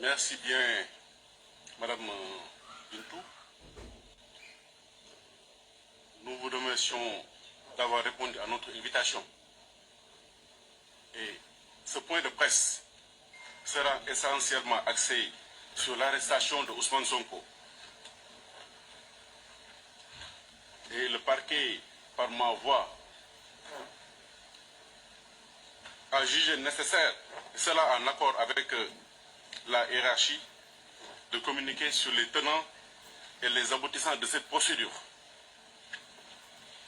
Merci bien, Madame Bintou. Nous vous remercions d'avoir répondu à notre invitation. Et ce point de presse sera essentiellement axé sur l'arrestation de Ousmane Sonko. Et le parquet, par ma voix, a jugé nécessaire, cela en accord avec la hiérarchie, de communiquer sur les tenants et les aboutissants de cette procédure.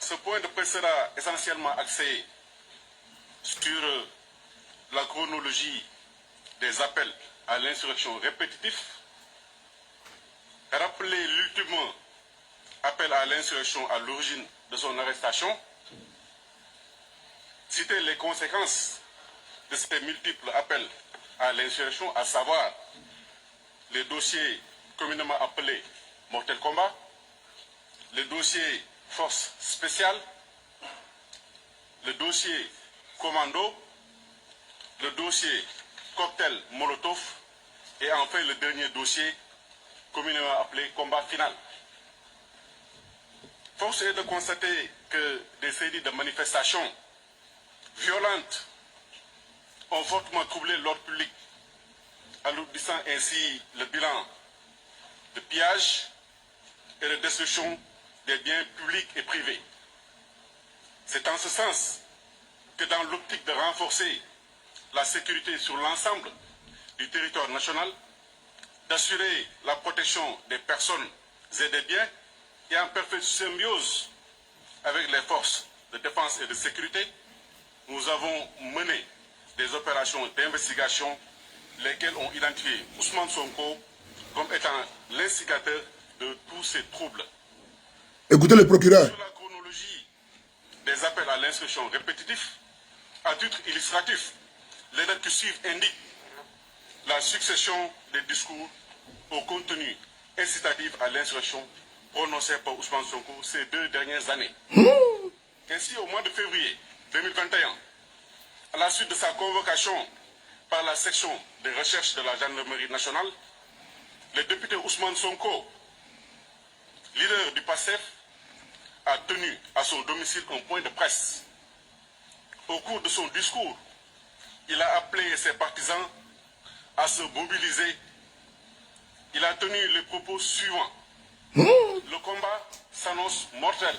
Ce point de presse sera essentiellement axé sur la chronologie des appels à l'insurrection répétitifs, rappeler l'ultime appel à l'insurrection à l'origine de son arrestation, citer les conséquences de ces multiples appels à l'insurrection, à savoir les dossiers communément appelés mortel combat, les dossiers force spéciale, le dossier commando, le dossier cocktail Molotov et enfin le dernier dossier communément appelé combat final. Force est de constater que des séries de manifestations violentes ont fortement troublé l'ordre public, alourdissant ainsi le bilan de pillage et de destruction des biens publics et privés. C'est en ce sens que dans l'optique de renforcer la sécurité sur l'ensemble du territoire national, d'assurer la protection des personnes et des biens et en parfaite symbiose avec les forces de défense et de sécurité, nous avons mené des opérations d'investigation lesquelles ont identifié Ousmane Sonko comme étant l'instigateur de tous ces troubles. Écoutez le procureur. Sur la chronologie des appels à l'instruction répétitifs, à titre illustratif, les dates qui suivent indiquent la succession des discours au contenu incitatif à l'insurrection prononcés par Ousmane Sonko ces 2 dernières années. Ainsi, au mois de février 2021, à la suite de sa convocation par la section de recherche de la gendarmerie nationale, le député Ousmane Sonko, leader du PASTEF, a tenu à son domicile un point de presse. Au cours de son discours, il a appelé ses partisans à se mobiliser. Il a tenu les propos suivants. Le combat s'annonce mortel.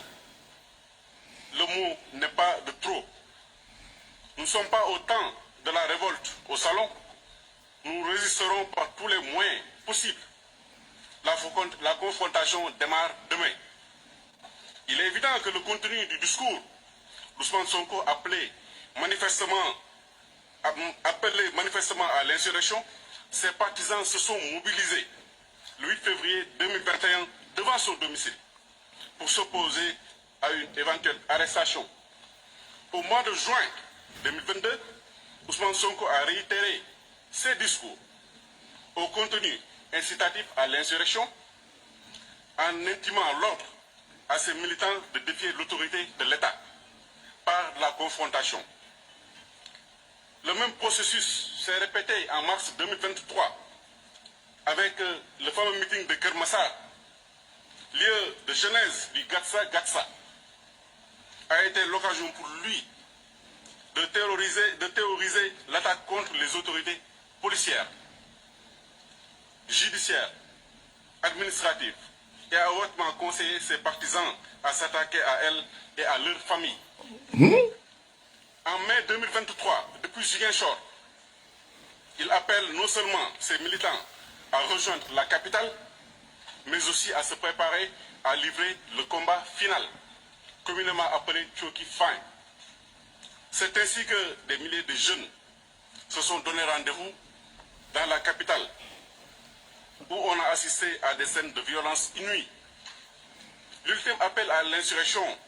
Le mot n'est pas de trop. Nous ne sommes pas au temps de la révolte au salon. Nous résisterons par tous les moyens possibles. La confrontation démarre demain. Il est évident que le contenu du discours d'Ousmane Sonko appelé manifestement à l'insurrection, ses partisans se sont mobilisés le 8 février 2021 devant son domicile pour s'opposer à une éventuelle arrestation. Au mois de juin 2022, Ousmane Sonko a réitéré ses discours au contenu incitatif à l'insurrection en intimant l'ordre à ses militants de défier l'autorité de l'État par la confrontation. Le même processus s'est répété en mars 2023 avec le fameux meeting de Kermassar, lieu de genèse du Gatsa a été l'occasion pour lui de théoriser l'attaque contre les autorités policières, judiciaires, administratives et a hautement conseillé ses partisans à s'attaquer à elles et à leurs familles. En mai 2023, depuis Ziguinchor, il appelle non seulement ses militants à rejoindre la capitale, mais aussi à se préparer à livrer le combat final, communément appelé Tchoki Fin. C'est ainsi que des milliers de jeunes se sont donné rendez-vous dans la capitale, où on a assisté à des scènes de violence inouïes. L'ultime appel à l'insurrection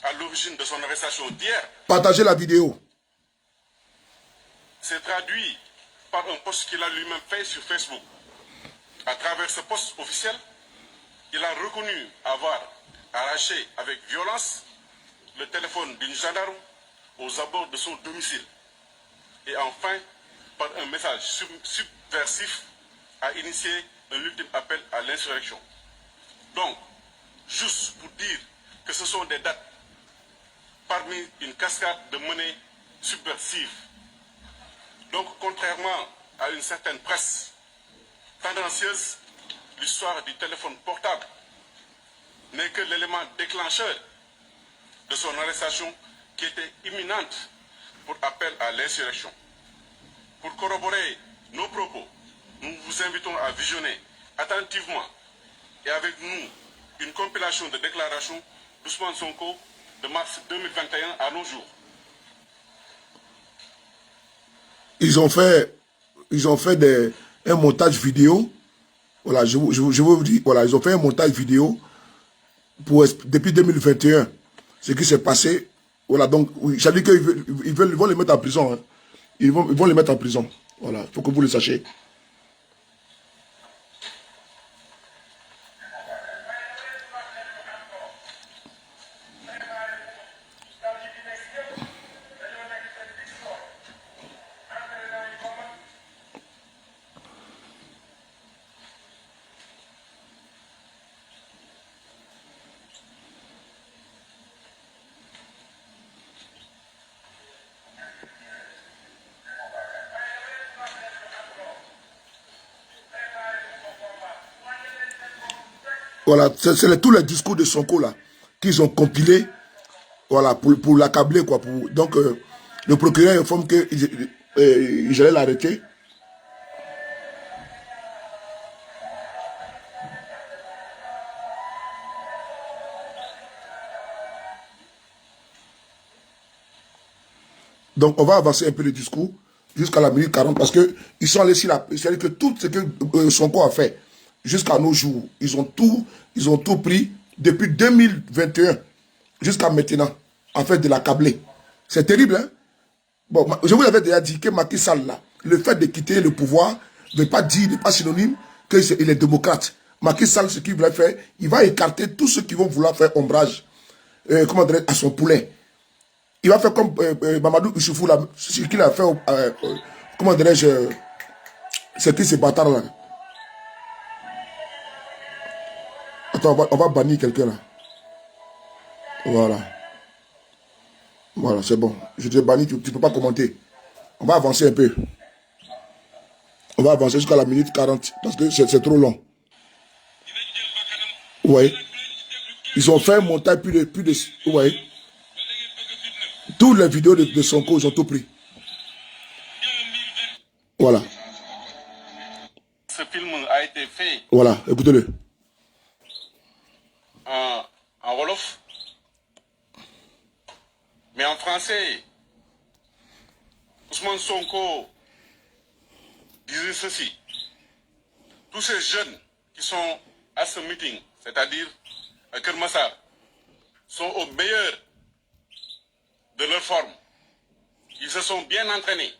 à l'origine de son arrestation d'hier. Partagez la vidéo. s'est traduit par un post qu'il a lui-même fait sur Facebook. À travers ce post officiel, il a reconnu avoir arraché avec violence le téléphone d'une gendarme aux abords de son domicile. Et enfin, par un message subversif, a initié un ultime appel à l'insurrection. Donc, juste pour dire que ce sont des dates parmi une cascade de menées subversives. Donc, contrairement à une certaine presse tendancieuse, l'histoire du téléphone portable n'est que l'élément déclencheur de son arrestation qui était imminente pour appel à l'insurrection. Pour corroborer nos propos, nous vous invitons à visionner attentivement et avec nous une compilation de déclarations d'Ousmane Sonko de mars 2021 à nos jours. Ils ont fait un montage vidéo. Voilà, je vous dis, voilà, ils ont fait un montage vidéo depuis 2021. Ce qui s'est passé. Voilà, donc, oui, ça dit qu'ils vont les mettre en prison. Hein. Ils vont les mettre en prison. Voilà, il faut que vous le sachiez. Voilà, c'est tous les discours de Sonko là qu'ils ont compilés, voilà, pour l'accabler quoi. Donc le procureur informe qu'ils allaient l'arrêter. Donc on va avancer un peu le discours jusqu'à la minute 40 parce que ils sont allés là. C'est-à-dire que tout ce que Sonko a fait jusqu'à nos jours, ils ont tout pris depuis 2021 jusqu'à maintenant, en fait, de l'accabler. C'est terrible, hein? Bon, je vous avais déjà dit que Macky Sall, là, le fait de quitter le pouvoir ne veut pas dire, n'est pas synonyme qu'il est démocrate. Macky Sall, ce qu'il voulait faire, il va écarter tous ceux qui vont vouloir faire ombrage comment dire, à son poulet. Il va faire comme Mamadou Issoufou, là, ce qu'il a fait, comment dirais-je, c'est qui ces bâtards là? Attends, on va bannir quelqu'un là. Voilà. Voilà, c'est bon. Je te bannis, tu ne peux pas commenter. On va avancer un peu. On va avancer jusqu'à la minute 40 parce que c'est trop long. Oui. Ils ont fait un montage plus de oui. Toutes les vidéos de Sonko, ils ont tout pris. Voilà. Ce film a été fait. Voilà, écoutez-le. En Wolof. Mais en français, Ousmane Sonko disait ceci. Tous ces jeunes qui sont à ce meeting, c'est-à-dire à Kermassar, sont au meilleur de leur forme. Ils se sont bien entraînés.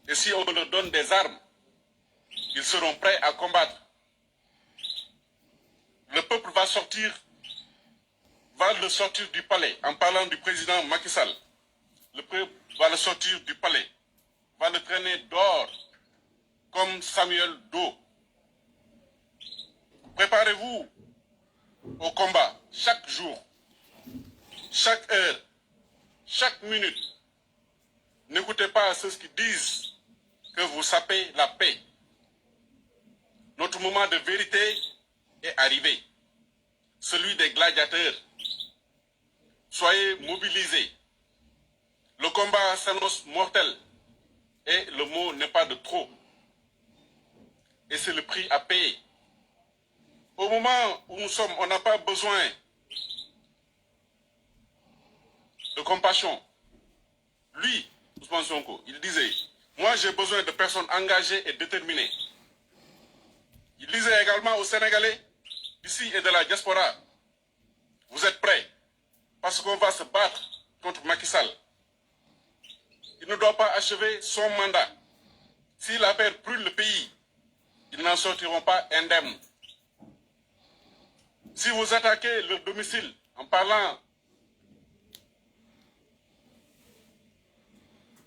Et si on leur donne des armes, ils seront prêts à combattre. Le peuple va le sortir du palais en parlant du président Macky Sall. Le peuple va le sortir du palais, va le traîner dehors comme Samuel Doe. Préparez-vous au combat chaque jour, chaque heure, chaque minute. N'écoutez pas ceux qui disent que vous sapez la paix. Notre moment de vérité est arrivé, celui des gladiateurs. Soyez mobilisés. Le combat s'annonce mortel et le mot n'est pas de trop. Et c'est le prix à payer. Au moment où nous sommes, on n'a pas besoin de compassion. Lui, Ousmane Sonko, il disait, moi j'ai besoin de personnes engagées et déterminées. Il disait également aux Sénégalais, ici et de la diaspora, vous êtes prêts parce qu'on va se battre contre Macky Sall. Il ne doit pas achever son mandat. Si l'affaire brûle le pays, ils n'en sortiront pas indemnes. Si vous attaquez leur domicile en parlant...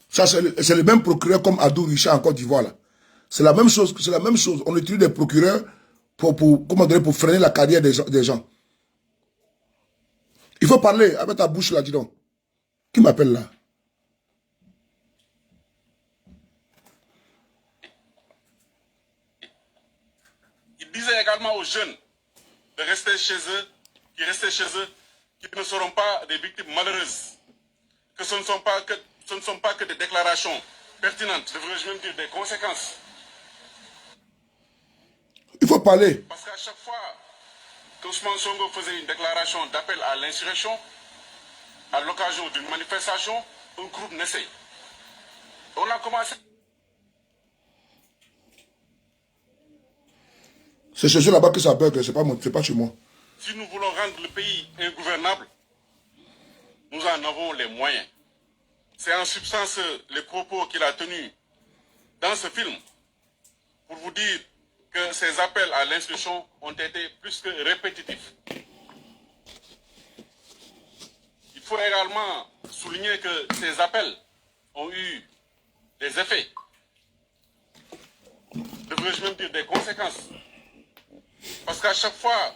Ça, c'est le même procureur comme Adou Richard en Côte d'Ivoire. C'est la même chose. C'est la même chose. On utilise des procureurs comment dire, pour freiner la carrière des gens. Il faut parler avec ta bouche là, dis donc. Qui m'appelle là? Il disait également aux jeunes de rester chez eux, qui ne seront pas des victimes malheureuses, que ce ne sont pas que des déclarations pertinentes, devrais-je même dire des conséquences. Il faut parler. Parce qu'à chaque fois que Ousmane Sonko faisait une déclaration d'appel à l'insurrection, à l'occasion d'une manifestation, un groupe naissait. On a commencé. C'est chez eux là-bas que ça bug, c'est pas chez moi. Si nous voulons rendre le pays ingouvernable, nous en avons les moyens. C'est en substance les propos qu'il a tenus dans ce film pour vous dire que ces appels à l'instruction ont été plus que répétitifs. Il faut également souligner que ces appels ont eu des effets, devrais-je même dire des conséquences. Parce qu'à chaque fois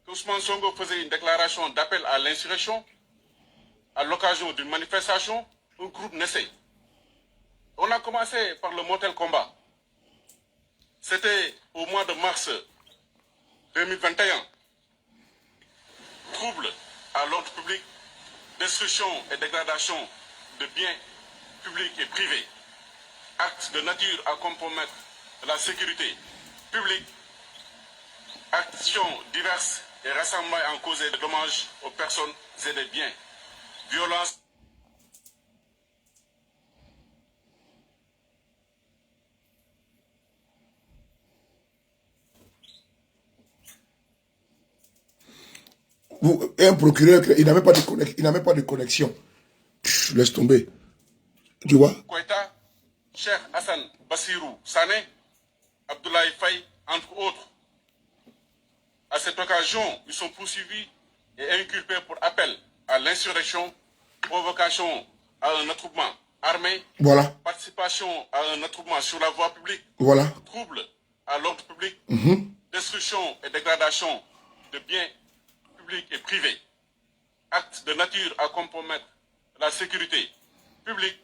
qu'Ousmane Sonko faisait une déclaration d'appel à l'insurrection, à l'occasion d'une manifestation, un groupe naissait. On a commencé par le Mortal Kombat. C'était au mois de mars 2021. Trouble à l'ordre public, destruction et dégradation de biens publics et privés, actes de nature à compromettre la sécurité publique, actions diverses et rassemblements en cause de dommages aux personnes et des biens, violences. Un procureur, il n'a même pas de connexion. Pff, laisse tomber. Tu vois? Koïta, Cheikh Hassan Bassirou Sané, Abdoulaye Faye, entre autres. À cette occasion, ils sont poursuivis et inculpés pour appel à l'insurrection, provocation à un attroupement armé, Voilà. participation à un attroupement sur la voie publique, Voilà. trouble à l'ordre public, destruction et dégradation de biens publics et privés, actes de nature à compromettre la sécurité publique,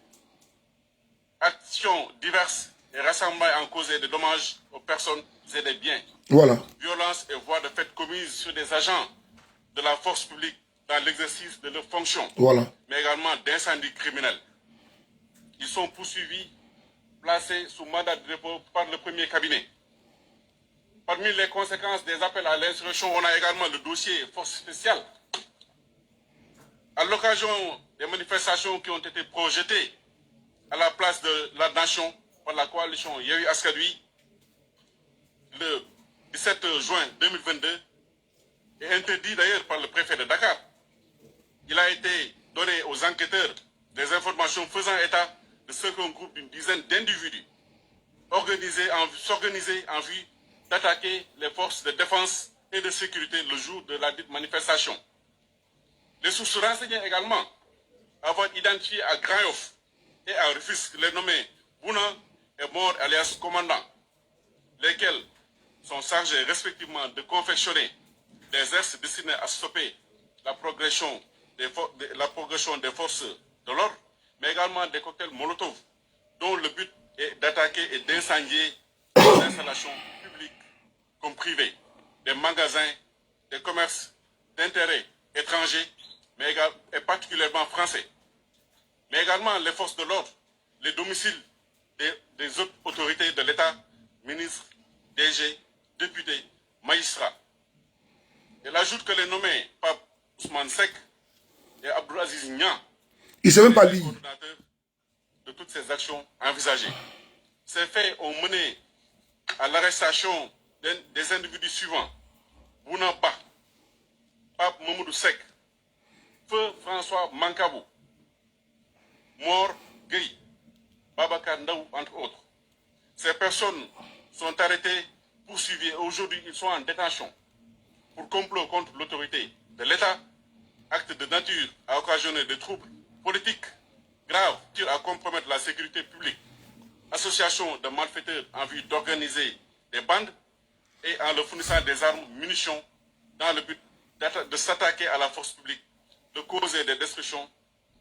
actions diverses et rassemblements en cause de dommages aux personnes et des biens. Voilà. Violences et voies de fait commises sur des agents de la force publique dans l'exercice de leurs fonctions, Voilà. mais également d'incendies criminels. Ils sont poursuivis, placés sous mandat de dépôt par le premier cabinet. Parmi les conséquences des appels à l'insurrection, on a également le dossier force spéciale. À l'occasion des manifestations qui ont été projetées à la place de la nation par la coalition Yewwi Askan Wi, le 17 juin 2022, et interdit d'ailleurs par le préfet de Dakar. Il a été donné aux enquêteurs des informations faisant état de ce qu'un groupe d'une dizaine d'individus s'organisaient en vue d'attaquer les forces de défense et de sécurité le jour de la dite manifestation. Les sources renseignaient également avoir identifié à Grand Yoff et à Rufisque les nommés Bouna et Mor alias Commandant, lesquels sont chargés respectivement de confectionner des gestes destinés à stopper la progression des forces de l'ordre, mais également des cocktails Molotov, dont le but est d'attaquer et d'incendier des installations publiques comme privées, des magasins, des commerces d'intérêt étrangers, mais et particulièrement français, mais également les forces de l'ordre, les domiciles des autres autorités de l'État, ministres, DG, députés, magistrats. Il ajoute que les nommés Pape Ousmane Seck et Abdoulaziz Nia, il ne sait même pas lire. coordonnateurs de toutes ces actions envisagées. Ces faits ont mené à l'arrestation des individus suivants: Bouna Ba, Pape Mamoudou Seck, Feu François Mankabou, Mor Gueye, Babacar Ndaou, entre autres. Ces personnes sont arrêtées, poursuivies et aujourd'hui ils sont en détention pour complot contre l'autorité de l'État, acte de nature à occasionner des troubles politiques graves, à compromettre la sécurité publique, association de malfaiteurs en vue d'organiser des bandes et en leur fournissant des armes, munitions, dans le but de s'attaquer à la force publique, de causer des destructions,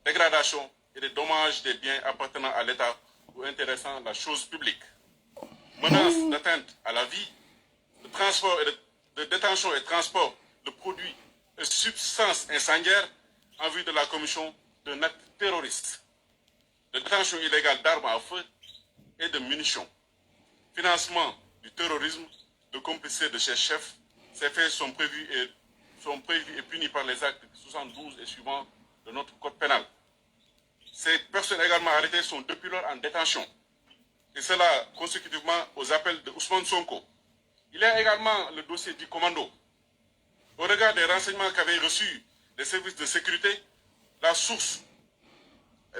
dégradations et des dommages des biens appartenant à l'État ou intéressant la chose publique. Menaces d'atteinte à la vie, de transport et de détention et transport de produits et substances incendiaires en vue de la commission d'un acte terroriste, de détention illégale d'armes à feu et de munitions, financement du terrorisme, de complicité de ces chefs. Ces faits sont prévus et punis par les actes 72 et suivants de notre code pénal. Ces personnes également arrêtées sont depuis lors en détention. Et cela consécutivement aux appels de Ousmane Sonko. Il y a également le dossier du commando. Au regard des renseignements qu'avaient reçus les services de sécurité, la source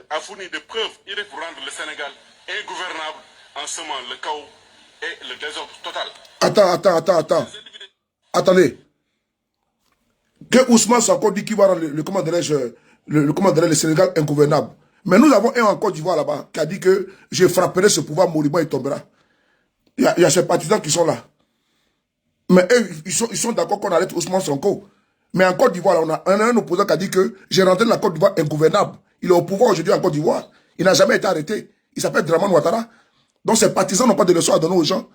a fourni des preuves irréfutables pour rendre le Sénégal ingouvernable en semant le chaos et le désordre total. Attendez. Que Ousmane Sonko dit qu'il va rendre le Sénégal ingouvernable. Mais nous avons un en Côte d'Ivoire là-bas qui a dit que je frapperai ce pouvoir moribond et tombera. Il y a ces partisans qui sont là. Mais eux, ils sont d'accord qu'on arrête Ousmane Sonko. Mais en Côte d'Ivoire, on a un opposant qui a dit que j'ai rentré la Côte d'Ivoire ingouvernable. Il est au pouvoir aujourd'hui en Côte d'Ivoire. Il n'a jamais été arrêté. Il s'appelle Dramane Ouattara. Donc ces partisans n'ont pas de leçons à donner aux gens.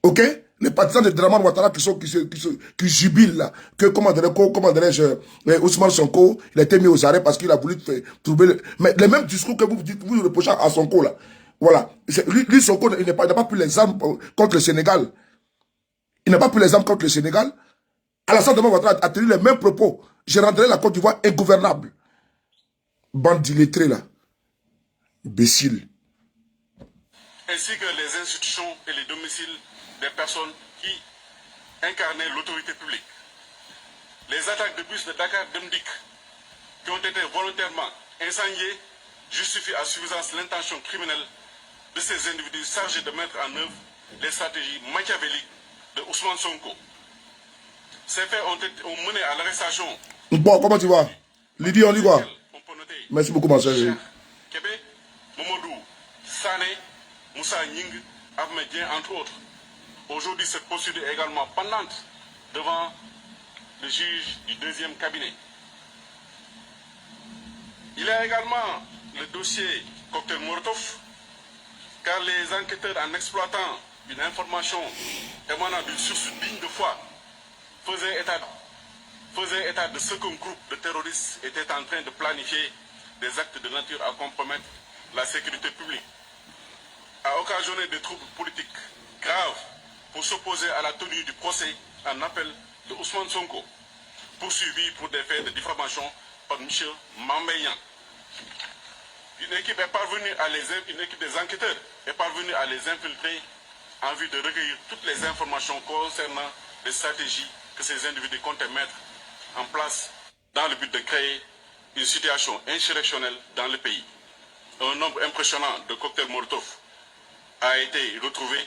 Ok? Les partisans de Dramane Ouattara qui jubilent là. Que comment dirais-je, Ousmane Sonko, il a été mis aux arrêts parce qu'il a voulu trouver... Mais les mêmes discours que vous reprochez à Sonko là. Voilà. Lui, Sonko, il n'a pas pris les armes contre le Sénégal. Il n'a pas pris les armes contre le Sénégal. Alassane Dramane Ouattara a tenu les mêmes propos. Je rendrai la Côte d'Ivoire ingouvernable. Bande d'illettrés là. Imbécile. Ainsi que les institutions et les domiciles des personnes qui incarnaient l'autorité publique. Les attaques de bus de Dakar Demdik qui ont été volontairement incendiées justifient à suffisance l'intention criminelle de ces individus chargés de mettre en œuvre les stratégies machiavéliques de Ousmane Sonko. Ces faits ont mené à l'arrestation. Bon, comment tu vas? Lydie, on y va. Merci beaucoup, ma soeur. Kébé, Momodou, Sané, Moussa Nying, Ahmedien, entre autres. Aujourd'hui, cette procédure est également pendante devant le juge du deuxième cabinet. Il y a également le dossier cocktail Molotov, car les enquêteurs, en exploitant une information émanant d'une source digne de foi, faisaient état de ce qu'un groupe de terroristes était en train de planifier des actes de nature à compromettre la sécurité publique, à occasionner des troubles politiques graves pour s'opposer à la tenue du procès en appel de Ousmane Sonko, poursuivi pour des faits de diffamation par M. Mambeyan. Une équipe des enquêteurs est parvenue à les infiltrer en vue de recueillir toutes les informations concernant les stratégies que ces individus comptaient mettre en place dans le but de créer une situation insurrectionnelle dans le pays. Un nombre impressionnant de cocktails Molotov a été retrouvé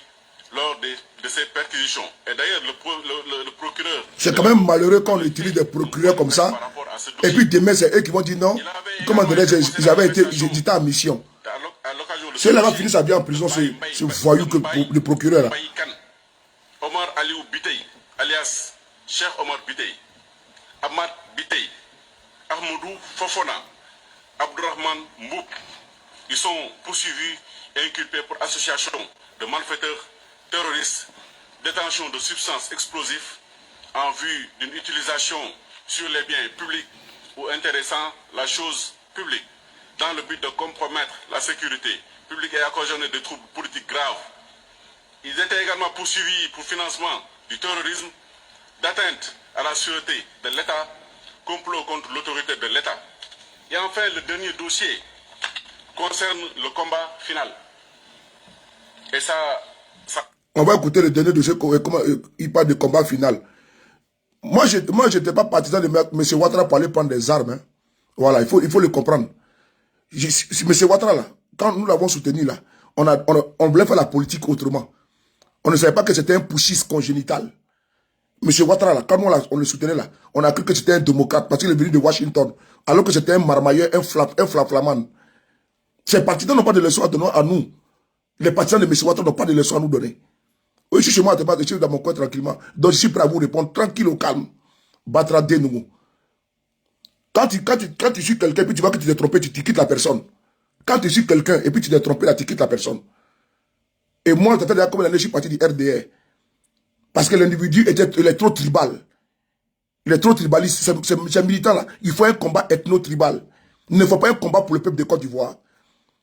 lors de ces perquisitions. Et d'ailleurs, le procureur... C'est quand même malheureux quand on utilise des procureurs comme ça. Et puis demain, c'est eux qui vont dire non. Comment dirais-je, ils avaient été en mission. Ceux-là vont finir sa vie en prison, ce voyou que le procureur là. Omar Aliou Bitey, alias Cheikh Omar Bitey, Ahmad Bitey, Ahmadou Fofona, Abdourahman Mbouk, ils sont poursuivis et inculpés pour association de malfaiteurs terroristes, détention de substances explosives en vue d'une utilisation sur les biens publics ou intéressant la chose publique, dans le but de compromettre la sécurité publique et occasionner des troubles politiques graves. Ils étaient également poursuivis pour financement du terrorisme, d'atteinte à la sûreté de l'État, complot contre l'autorité de l'État. Et enfin, le dernier dossier concerne le combat final. Et ça... On va écouter le dernier dossier, comment il parle de combat final. Moi, je n'étais pas partisan de M. Ouattara pour aller prendre des armes. Hein. Voilà, il faut le comprendre. M. Ouattara, là, quand nous l'avons soutenu, là, on voulait faire la politique autrement. On ne savait pas que c'était un putschiste congénital. M. Ouattara, là, quand nous on le soutenait, là, on a cru que c'était un démocrate parce qu'il est venu de Washington, alors que c'était un marmailleur, un flaflaman. Ces partisans n'ont pas de leçons à donner à nous. Les partisans de M. Ouattara n'ont pas de leçons à nous donner. Oui, je suis chez moi, je suis dans mon coin tranquillement. Donc je suis prêt à vous répondre tranquille au calme. Batra de nous. Quand tu suis quelqu'un et puis tu vois que tu t'es trompé, tu quittes la personne. Quand tu suis quelqu'un et puis tu t'es trompé, là, tu quittes la personne. Et moi, ça fait déjà comme l'année, je suis parti du RDR. Parce que l'individu il est trop tribal. Il est trop tribaliste. C'est militant là. Il faut un combat ethno-tribal. Il ne faut pas un combat pour le peuple de Côte d'Ivoire.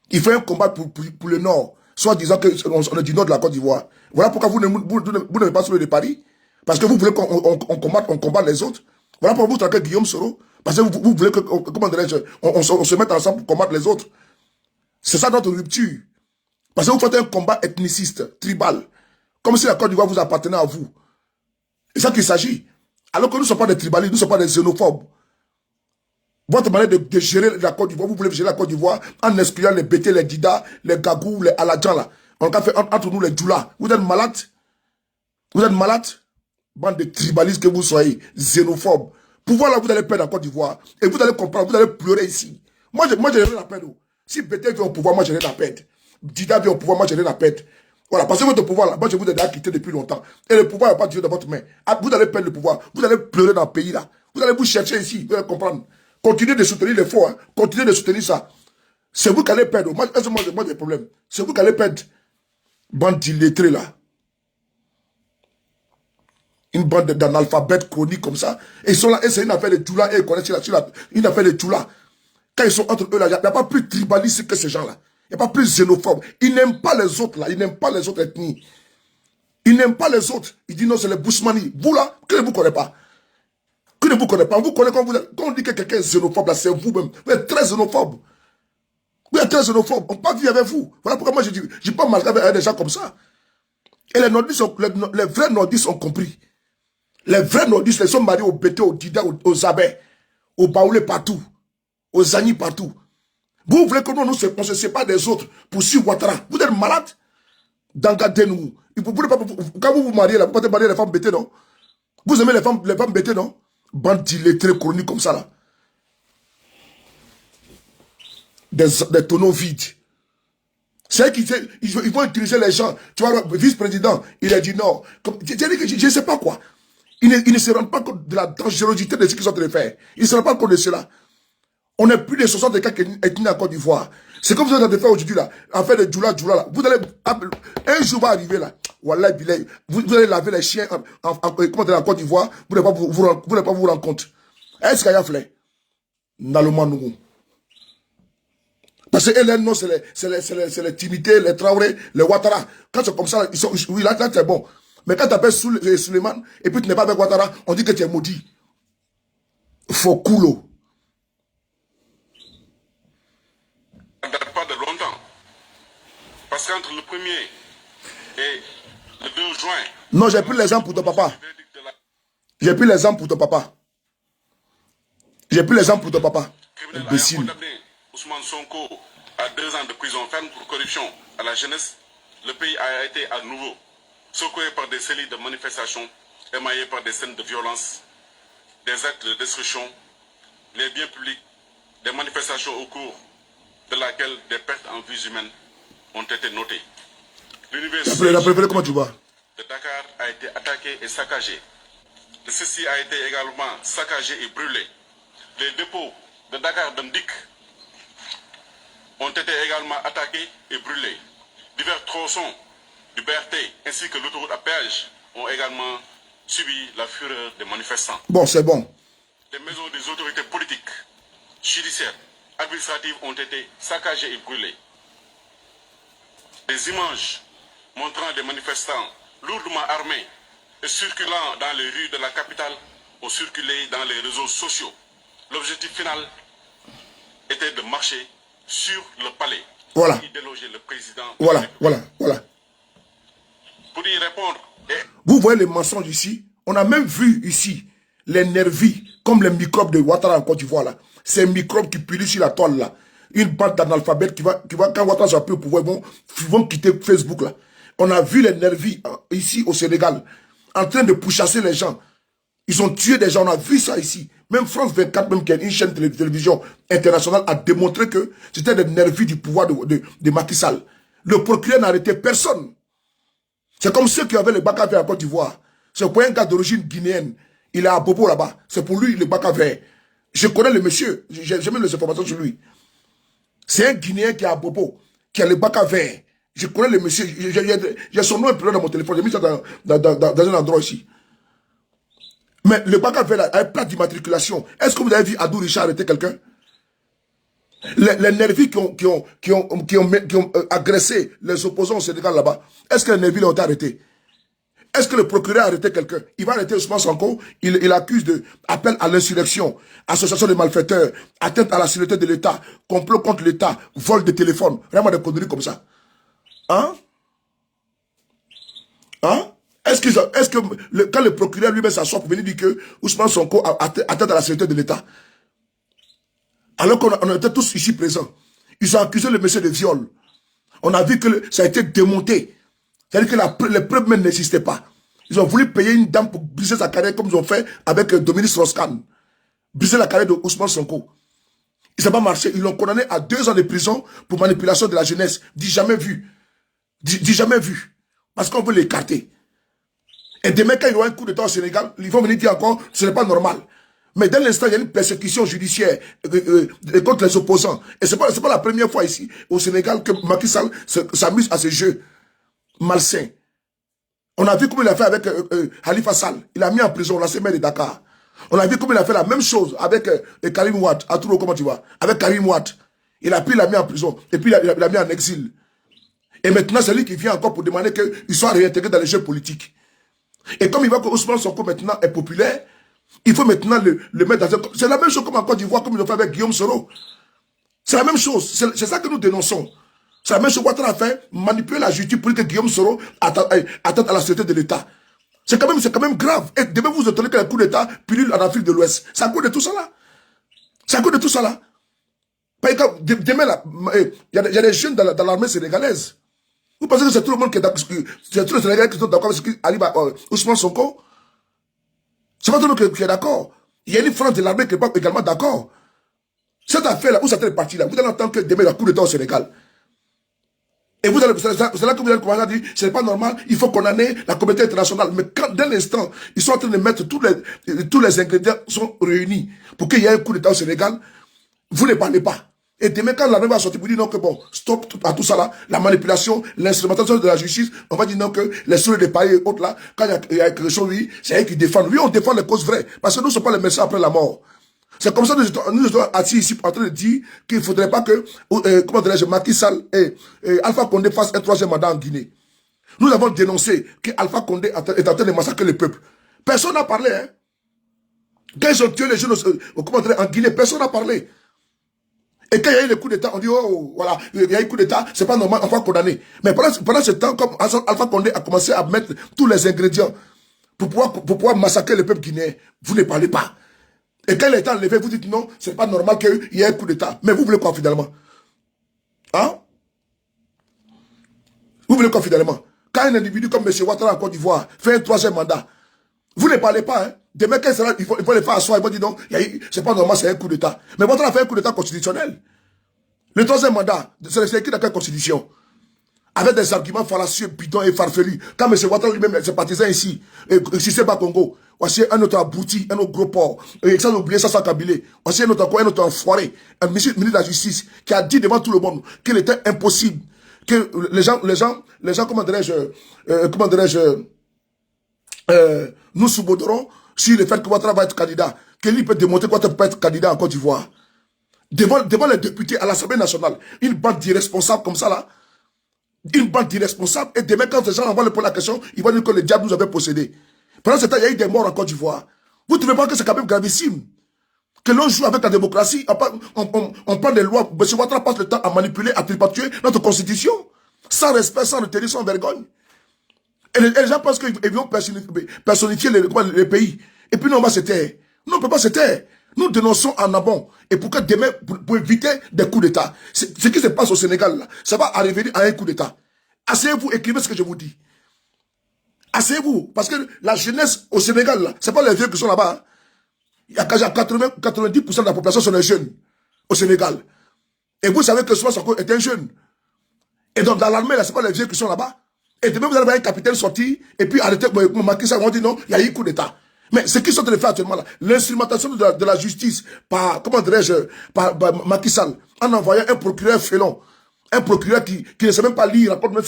Il faut un combat pour le Nord. Soit disant qu'on est du Nord de la Côte d'Ivoire. Voilà pourquoi vous n'avez pas sauvé de Paris. Parce que vous voulez qu'on combatte les autres. Voilà pourquoi vous traquez Guillaume Soro. Parce que vous voulez que, comment dirais-je, on se mette ensemble pour combattre les autres. C'est ça notre rupture. Parce que vous faites un combat ethniciste, tribal. Comme si la Côte d'Ivoire vous appartenait à vous. C'est ça qu'il s'agit. Alors que nous ne sommes pas des tribalistes, nous ne sommes pas des xénophobes. Votre manière de gérer la Côte d'Ivoire, vous voulez gérer la Côte d'Ivoire en excluant les Bété, les Dida, les Gagou, les Aladjan là. On a fait entre nous les Djoula. Vous êtes malade? Vous êtes malade? Bande de tribalistes que vous soyez, xénophobes. Pouvoir là, vous allez perdre la Côte d'Ivoire. Et vous allez comprendre, vous allez pleurer ici. Moi, j'ai rien à perdre. Si Bété vient au pouvoir, moi, j'ai rien à perdre. Dida vient au pouvoir, moi, j'ai rien à perdre. Voilà, parce que votre pouvoir là, moi, je vous ai déjà quitté depuis longtemps. Et le pouvoir n'est pas duré dans votre main. Vous allez perdre le pouvoir. Vous allez pleurer dans le pays là. Vous allez vous chercher ici. Vous allez comprendre. Continuez de soutenir les faux. Hein. Continuez de soutenir ça. C'est vous qui allez perdre. Moi, j'ai des problèmes. C'est vous qui allez perdre. Bande d'illettrés là. Une bande d'analphabètes chroniques comme ça. Et ils sont là. Et c'est une affaire de Tchoula. Et ils connaissent une affaire de Tchoula. Quand ils sont entre eux là, il n'y a pas plus tribaliste que ces gens là. Il n'y a pas plus xénophobe. Ils n'aiment pas les autres là. Ils n'aiment pas les autres ethnies. Ils n'aiment pas les autres. Ils disent non, c'est les Bousmani. Vous là, que ne vous connaissez pas. Que ne vous connaissez pas. Vous connaissez quand on dit que quelqu'un est xénophobe là, c'est vous-même. Vous êtes très xénophobe. Vous êtes très xénophobe. On ne peut pas vivre avec vous. Voilà pourquoi moi je dis, je ne peux pas marcher avec des gens comme ça. Et les nordistes, les vrais nordistes ont compris. Les vrais nordistes, ils sont mariés au Bété, au Dida, aux Zabé, aux Baoulé partout, aux Zani partout. Vous voulez que nous, on se sépare des autres pour suivre Ouattara. Vous êtes malade? Dangadez-nous. Quand vous vous mariez là, vous pouvez marier les femmes Bété, non? Vous aimez les femmes Bété, non? Bande d'illettrés chroniques comme ça là. Des tonneaux vides. C'est qu'ils vont utiliser les gens. Tu vois, le vice-président, il a dit non. Je ne sais pas quoi. Ils ne se rendent pas compte de la dangerosité de ce qu'ils sont en train de faire. Ils ne se rendent pas compte de cela. On n'est plus de 60 cas qui est né en Côte d'Ivoire. C'est comme vous êtes en train de faire aujourd'hui là. En fait, de Djoula là. Vous allez, un jour va arriver là. Wallah, vous allez laver les chiens en Côte d'Ivoire. Vous n'allez pas vous rendre compte. Est-ce qu'il y a fait? Nalomanou. Parce que les noms, c'est les Timité, les Traoré, les Ouattara. Quand c'est comme ça, ils sont, oui, là c'est bon. Mais quand tu appelles Suleiman, et puis tu n'es pas avec Ouattara, on dit que tu es maudit. Faux coulo. Ça ne date pas de longtemps. Parce qu'entre le 1er et le 2 juin... Non, j'ai pris l'exemple pour ton papa. J'ai pris l'exemple pour ton papa. J'ai pris l'exemple pour ton papa. Imbécile. Ousmane Sonko à 2 ans de prison ferme pour corruption à la jeunesse. Le pays a été à nouveau secoué par des séries de manifestations émaillées par des scènes de violence, des actes de destruction, les biens publics, des manifestations au cours de laquelle des pertes en vies humaines ont été notées. L'université comment tu vois? de Dakar a été attaquée et saccagée. Le CECI a été également saccagé et brûlé. Les dépôts de Dakar d'Andik ont été également attaqués et brûlés. Divers tronçons du BRT ainsi que l'autoroute à péage ont également subi la fureur des manifestants. Bon, c'est bon. Les maisons des autorités politiques, judiciaires, administratives ont été saccagées et brûlées. Des images montrant des manifestants lourdement armés et circulant dans les rues de la capitale ont circulé dans les réseaux sociaux. L'objectif final était de marcher sur le palais. Voilà. Y déloger le président. Voilà. Pour y répondre. Vous voyez les mensonges ici? On a même vu ici les nervis, comme les microbes de Ouattara en Côte d'Ivoire là. Ces microbes qui pilent sur la toile là. Une bande d'analphabètes qui va, quand Ouattara sera plus au pouvoir, ils vont quitter Facebook là. On a vu les nervis ici au Sénégal, en train de pourchasser les gens. Ils ont tué des gens, on a vu ça ici. Même France 24, même qui est une chaîne de télévision internationale, a démontré que c'était des nervis du pouvoir de Macky Sall. Le procureur n'a arrêté personne. C'est comme ceux qui avaient le bac à vert en Côte d'Ivoire. C'est pour un gars d'origine guinéenne. Il est à Bobo là-bas. C'est pour lui le bac à vert. Je connais le monsieur. J'ai même les informations sur lui. C'est un Guinéen qui est à Bobo, qui a le bac à vert. Je connais le monsieur. J'ai son nom imprimé dans mon téléphone. J'ai mis ça dans un endroit ici. Mais le bac à vert a un plat d'immatriculation. Est-ce que vous avez vu Adou Richard arrêter quelqu'un? Les nervis qui ont agressé les opposants au Sénégal là-bas, est-ce que les nervis ont été arrêtés? Est-ce que le procureur a arrêté quelqu'un? Il va arrêter Ousmane Sonko. Il accuse de appel à l'insurrection, association de malfaiteurs, atteinte à la sécurité de l'État, complot contre l'État, vol de téléphone. Vraiment des conneries comme ça. Hein? Hein? Est-ce que quand le procureur lui-même s'assoit pour venir dire que Ousmane Sonko a atteinte à la sécurité de l'État, alors qu'on était tous ici présents, ils ont accusé le monsieur de viol. On a vu que ça a été démonté. C'est-à-dire que les preuves même n'existaient pas. Ils ont voulu payer une dame pour briser sa carrière comme ils ont fait avec Dominique Strauss-Kahn. Briser la carrière de Ousmane Sonko. Ça n'a pas marché. Ils l'ont condamné à 2 ans de prison pour manipulation de la jeunesse. Dit jamais vu. Dit jamais vu. Parce qu'on veut l'écarter. Et demain, quand il y aura un coup d'État au Sénégal, ils vont venir dire encore, ce n'est pas normal. Mais dès l'instant, il y a une persécution judiciaire contre les opposants. Et ce n'est pas la première fois ici, au Sénégal, que Macky Sall s'amuse à ce jeu malsain. On a vu comment il a fait avec Khalifa Sall. Il a mis en prison l'ancien maire de Dakar. On a vu comment il a fait la même chose avec Karim Wade. À Touro, comment tu vois? Avec Karim Wade. Il a mis en prison. Et puis il a mis en exil. Et maintenant, c'est lui qui vient encore pour demander qu'il soit réintégré dans les jeux politiques. Et comme il voit que Ousmane Sonko maintenant est populaire, il faut maintenant le mettre dans un... C'est la même chose comme en Côte d'Ivoire, comme ils l'ont fait avec Guillaume Soro. C'est la même chose. C'est ça que nous dénonçons. C'est la même chose que Ouattara a fait, manipuler la justice pour que Guillaume Soro attente à la sécurité de l'État. C'est quand même grave. Et demain, vous étonnez que le coup d'État pullule en Afrique de l'Ouest. C'est à cause de tout ça là. C'est à cause de tout ça là. Demain, il y a des jeunes dans l'armée sénégalaise. Vous pensez que c'est tout le monde qui est d'accord, c'est tous les Sénégalais qui sont d'accord avec ce qui arrive à Ousmane Sonko? C'est pas tout le monde qui est d'accord. Il y a une France de l'armée qui n'est pas également d'accord. Cette affaire-là, où ça est parti là? Vous allez entendre que demain, il y a coup d'État au Sénégal. Et c'est là que vous allez commencer à dire, ce n'est pas normal, il faut condamner la communauté internationale. Mais quand, dès l'instant, ils sont en train de mettre tous les ingrédients sont réunis pour qu'il y ait un coup d'État au Sénégal, vous ne parlez pas. Et demain, quand l'armée va sortir, vous dites non que bon, stop à tout ça là, la manipulation, l'instrumentalisation de la justice, on va dire non que les souris des paris et autres là, quand il y a quelque chose, oui, c'est eux qui défendent. Oui, on défend les causes vraies, parce que nous ne sommes pas les médecins après la mort. C'est comme ça que nous sommes assis ici en train de dire qu'il ne faudrait pas que, comment dirais-je, Macky Sall et Alpha Condé fassent un 3e mandat en Guinée. Nous avons dénoncé que Alpha Condé est en train de massacrer le peuple. Personne n'a parlé, hein. Quand ils ont tué les jeunes en Guinée, personne n'a parlé. Et quand il y a eu le coup d'État, on dit, oh, voilà, il y a eu le coup d'État, c'est pas normal, on va condamner. Mais pendant ce temps, comme Alpha Condé a commencé à mettre tous les ingrédients pour pouvoir massacrer le peuple guinéen, vous ne parlez pas. Et quand il est enlevé, vous dites non, c'est pas normal qu'il y ait un coup d'État. Mais vous voulez quoi finalement? Hein? Vous voulez quoi finalement? Quand un individu comme M. Ouattara en Côte d'Ivoire fait un 3e mandat, vous ne parlez pas, hein? Demain, quand il faut les faire asseoir, ils vont dire non, c'est pas normal, c'est un coup d'État. Mais Ouattara a fait un coup d'État constitutionnel. Le 3e mandat, c'est écrit dans quelle constitution? Avec des arguments fallacieux, bidons et farfelus. Quand M. Ouattara lui-même, ses partisans ici, si c'est pas Congo, voici un autre abouti, un autre gros porc, et sans oublier ça, sans Kabilé, voici un autre enfoiré, un ministre de la Justice, qui a dit devant tout le monde qu'il était impossible, que les gens, comment dirais-je, nous subodorons sur le fait que Ouattara va être candidat, que lui peut démontrer qu'Ouattara peut être candidat en Côte d'Ivoire. Devant les députés à l'Assemblée nationale, une bande d'irresponsables comme ça là, une bande d'irresponsables, et demain quand ces gens vont lui poser la question, ils vont dire que le diable nous avait possédé. Pendant ce temps, il y a eu des morts en Côte d'Ivoire. Vous ne trouvez pas que c'est quand même gravissime? Que l'on joue avec la démocratie, on prend des lois, M. Ouattara passe le temps à manipuler, à tripatuer notre constitution, sans respect, sans retenir, sans vergogne. Et les gens pensent qu'ils vont personnifier les pays. Et puis nous, on va se taire. Nous, on ne peut pas se taire. Nous dénonçons en amont. Et pour que demain, pour éviter des coups d'État, ce qui se passe au Sénégal, là, ça va arriver à un coup d'État. Asseyez-vous, écrivez ce que je vous dis. Asseyez-vous. Parce que la jeunesse au Sénégal, ce n'est pas les vieux qui sont là-bas. Hein. Il y a 90% de la population sont des jeunes au Sénégal. Et vous savez que Ousmane Sonko est un jeune. Et donc dans l'armée, là, ce n'est pas les vieux qui sont là-bas. Et demain, vous allez voir un capitaine sorti, et puis arrêter, Macky Sall, on dit non, il y a eu coup d'État. Mais ce qu'ils sont en train de faire actuellement là, l'instrumentation de la justice par, comment dirais-je, par Macky Sall, en envoyant un procureur félon, un procureur qui ne sait même pas lire, rapporte même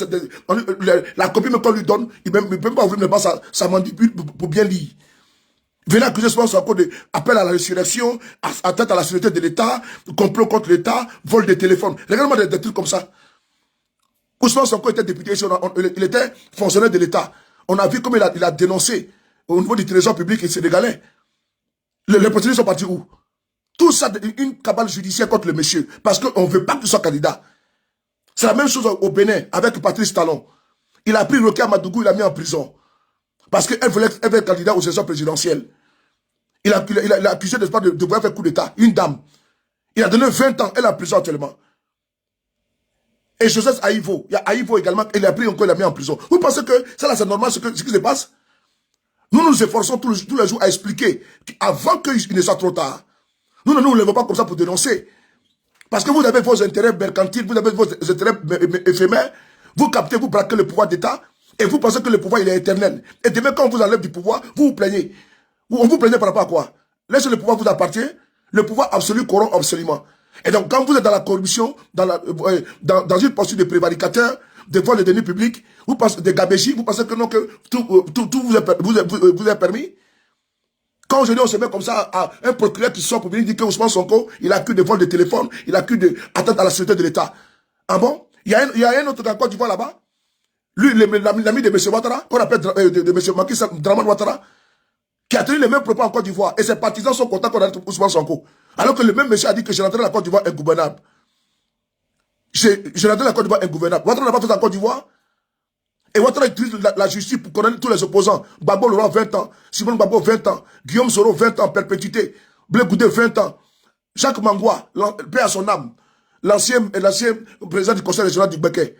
la copie même qu'on lui donne, il ne peut même pas ouvrir même pas sa mandibule pour bien lire. Venez accuser Ousmane Sonko d'appel à la résurrection, atteinte à la sécurité de l'État, complot contre l'État, vol de téléphone. Regardez-moi des trucs comme ça. Ousmane Sonko était député ici, il était fonctionnaire de l'État. On a vu comme il a dénoncé au niveau du trésor public sénégalais. Les procédures sont partis où? Tout ça, une cabale judiciaire contre le monsieur. Parce qu'on ne veut pas qu'il soit candidat. C'est la même chose au Bénin avec Patrice Talon. Il a pris Rokia Madougou, il l'a mis en prison. Parce qu'elle voulait être candidat aux élections présidentielles. Il a accusé de vouloir faire coup d'État. Une dame. Il a donné 20 ans, elle est en prison actuellement. Et Joseph Aïvo, il y a Aïvo également, il a pris encore, il l'a mis en prison. Vous pensez que ça là c'est normal ce qui se passe? Nous nous efforçons tous les jours à expliquer qu'avant qu'il ne soit trop tard, nous ne nous levons pas comme ça pour dénoncer. Parce que vous avez vos intérêts mercantiles, vous avez vos intérêts éphémères, vous captez, vous braquez le pouvoir d'État, et vous pensez que le pouvoir il est éternel. Et demain quand on vous enlève du pouvoir, vous vous plaignez. On vous plaignez par rapport à quoi? Laissez le pouvoir vous appartient, le pouvoir absolu corrompt absolument. Et donc, quand vous êtes dans la corruption, dans une posture de prévaricateur, de vol de deniers publics, vous pensez de gabégie, vous pensez que non, que tout vous est permis? Quand aujourd'hui on se met comme ça à un procureur qui sort pour venir dire que Ousmane Sonko, il accuse de vol de téléphone, il accuse d'atteinte à la sécurité de l'État. Ah bon? Il y a un autre dans Côte d'Ivoire là-bas. Lui, l'ami de M. Ouattara, qu'on appelle de M. Macky Sall, Dramane Ouattara, qui a tenu les mêmes propos en Côte d'Ivoire. Et ses partisans sont contents qu'on arrête Ousmane Sonko. Alors que le même monsieur a dit que je rentrais la Côte d'Ivoire ingouvernable. Je rentrais la Côte d'Ivoire ingouvernable. Ouattara n'a pas fait la Côte d'Ivoire. Et Ouattara utilise la justice pour condamner tous les opposants. Gbagbo Laurent, 20 ans. Simon Gbagbo, 20 ans. Guillaume Soro, 20 ans, perpétuité. Blé Goudé, 20 ans. Jacques Mangwa, paix à son âme. L'ancien président du conseil régional du Béquet.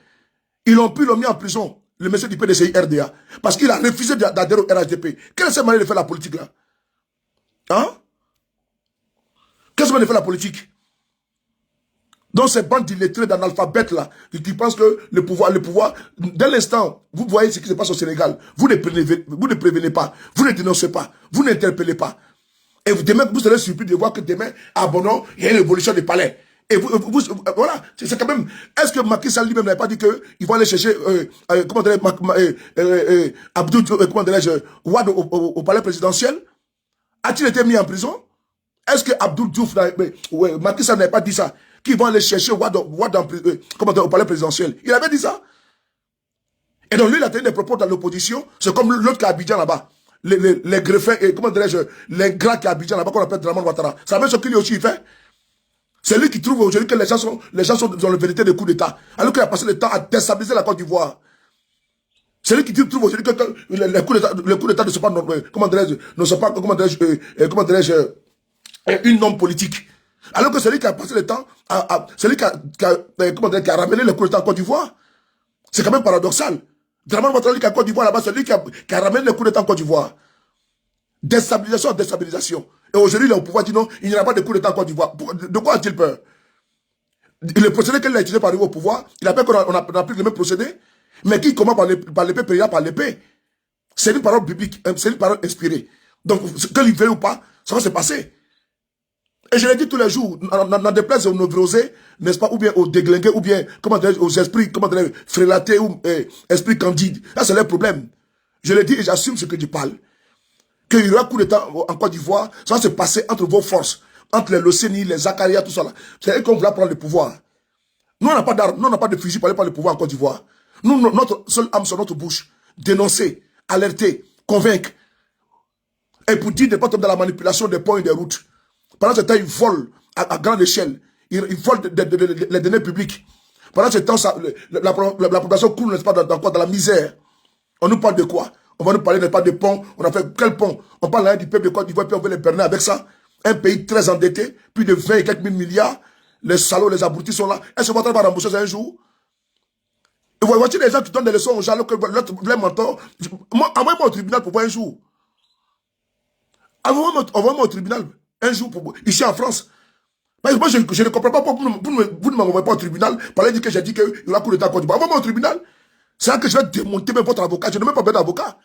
Ils l'ont mis en prison, le monsieur du PDCI RDA. Parce qu'il a refusé d'adhérer au RHDP. Quelle est cette manière de faire la politique là? Hein? Qu'est-ce qu'on a fait la politique? Donc ces bandes d'illettrés, d'analphabètes là, qui pensent que le pouvoir, dès l'instant, vous voyez ce qui se passe au Sénégal, vous ne prévenez pas, vous ne dénoncez pas, vous n'interpellez pas. Et demain, vous serez surpris de voir que demain, à Bono, il y a une évolution des palais. Et voilà, c'est quand même, est-ce que Macky Sall lui-même n'avait pas dit qu'il va aller chercher, comment dirais-je, Abdou, comment dirais-je, Wade au palais présidentiel? A-t-il été mis en prison? Est-ce que Abdou Diouf, Macky Sall n'avait pas dit ça? Qu'ils vont aller chercher Wade au palais présidentiel. Il avait dit ça. Et donc lui, il a tenu des propos dans l'opposition. C'est comme l'autre qui est à Abidjan là-bas. Les greffins, comment dirais-je, les gras qui est à Abidjan là-bas, qu'on appelle Dramane Ouattara. C'est la même chose qu'il lui aussi fait. C'est lui qui trouve aujourd'hui que les gens sont dans la vérité des coups d'État. Alors qu'il a passé le temps à déstabiliser la Côte d'Ivoire. C'est lui qui trouve aujourd'hui que les coups d'État ne sont pas, comment dirais-je, une norme politique. Alors que c'est lui qui a passé le temps, c'est lui qui a ramené le coup d'État en Côte d'Ivoire. C'est quand même paradoxal. Dramane Ouattara qui est en Côte d'Ivoire là-bas, c'est lui qui a ramené le coup d'État en Côte d'Ivoire. Déstabilisation. Et aujourd'hui, le pouvoir dit non, il n'y aura pas de coup d'État en Côte d'Ivoire. De quoi a-t-il peur? Le procédé qu'il a utilisé pour arriver au pouvoir, il a peur qu'on a pris le même procédé. Mais qui commence par l'épée, payera par l'épée. C'est une parole biblique, c'est une parole inspirée. Donc, que il veuille ou pas, ça va se passer. Et je l'ai dit tous les jours, n'en déplaise aux névrosés, n'est-ce pas, ou bien aux déglingués, ou bien, aux esprits, frélatés, ou esprits candides. Là, c'est leur problème. Je l'ai dit et j'assume ce que je parle. Qu'il y aura coup d'État en Côte d'Ivoire, ça va se passer entre vos forces, entre les Loceni, les Zakaria, tout ça là. C'est eux qu'on voulait prendre le pouvoir. Nous, on n'a pas d'armes, nous, on n'a pas de fusil pour aller prendre le pouvoir en Côte d'Ivoire. Nous, notre seule âme sur notre bouche. Dénoncer, alerter, convaincre. Et pour dire de ne pas tomber dans la manipulation des ponts et des routes. Pendant ce temps, ils volent à grande échelle. Ils volent les données publiques. Pendant ce temps, la population coule, n'est-ce pas, dans la misère. On nous parle de quoi? On va nous parler, n'est-ce pas, de ponts. On a fait quel pont? On parle là du peuple de Côte d'Ivoire, puis on veut les berner avec ça. Un pays très endetté, plus de 20 et quelques mille milliards. Les salauds, les abrutis sont là. Est-ce que votre va rembourser ça un jour? Et vous voyez les gens qui donnent des leçons aux gens alors que leur mentor. Envoyez-moi au tribunal pour voir un jour. Envoyez-moi au tribunal. Un jour, ici en France. Moi, je ne comprends pas pourquoi vous ne m'envoyez pas au tribunal. Parler dire que j'ai dit qu'il y aura coup d'État en Côte d'Ivoire. Envoyez-moi au tribunal. C'est là que je vais démonter même votre avocat. Je n'ai même pas besoin d'avocat.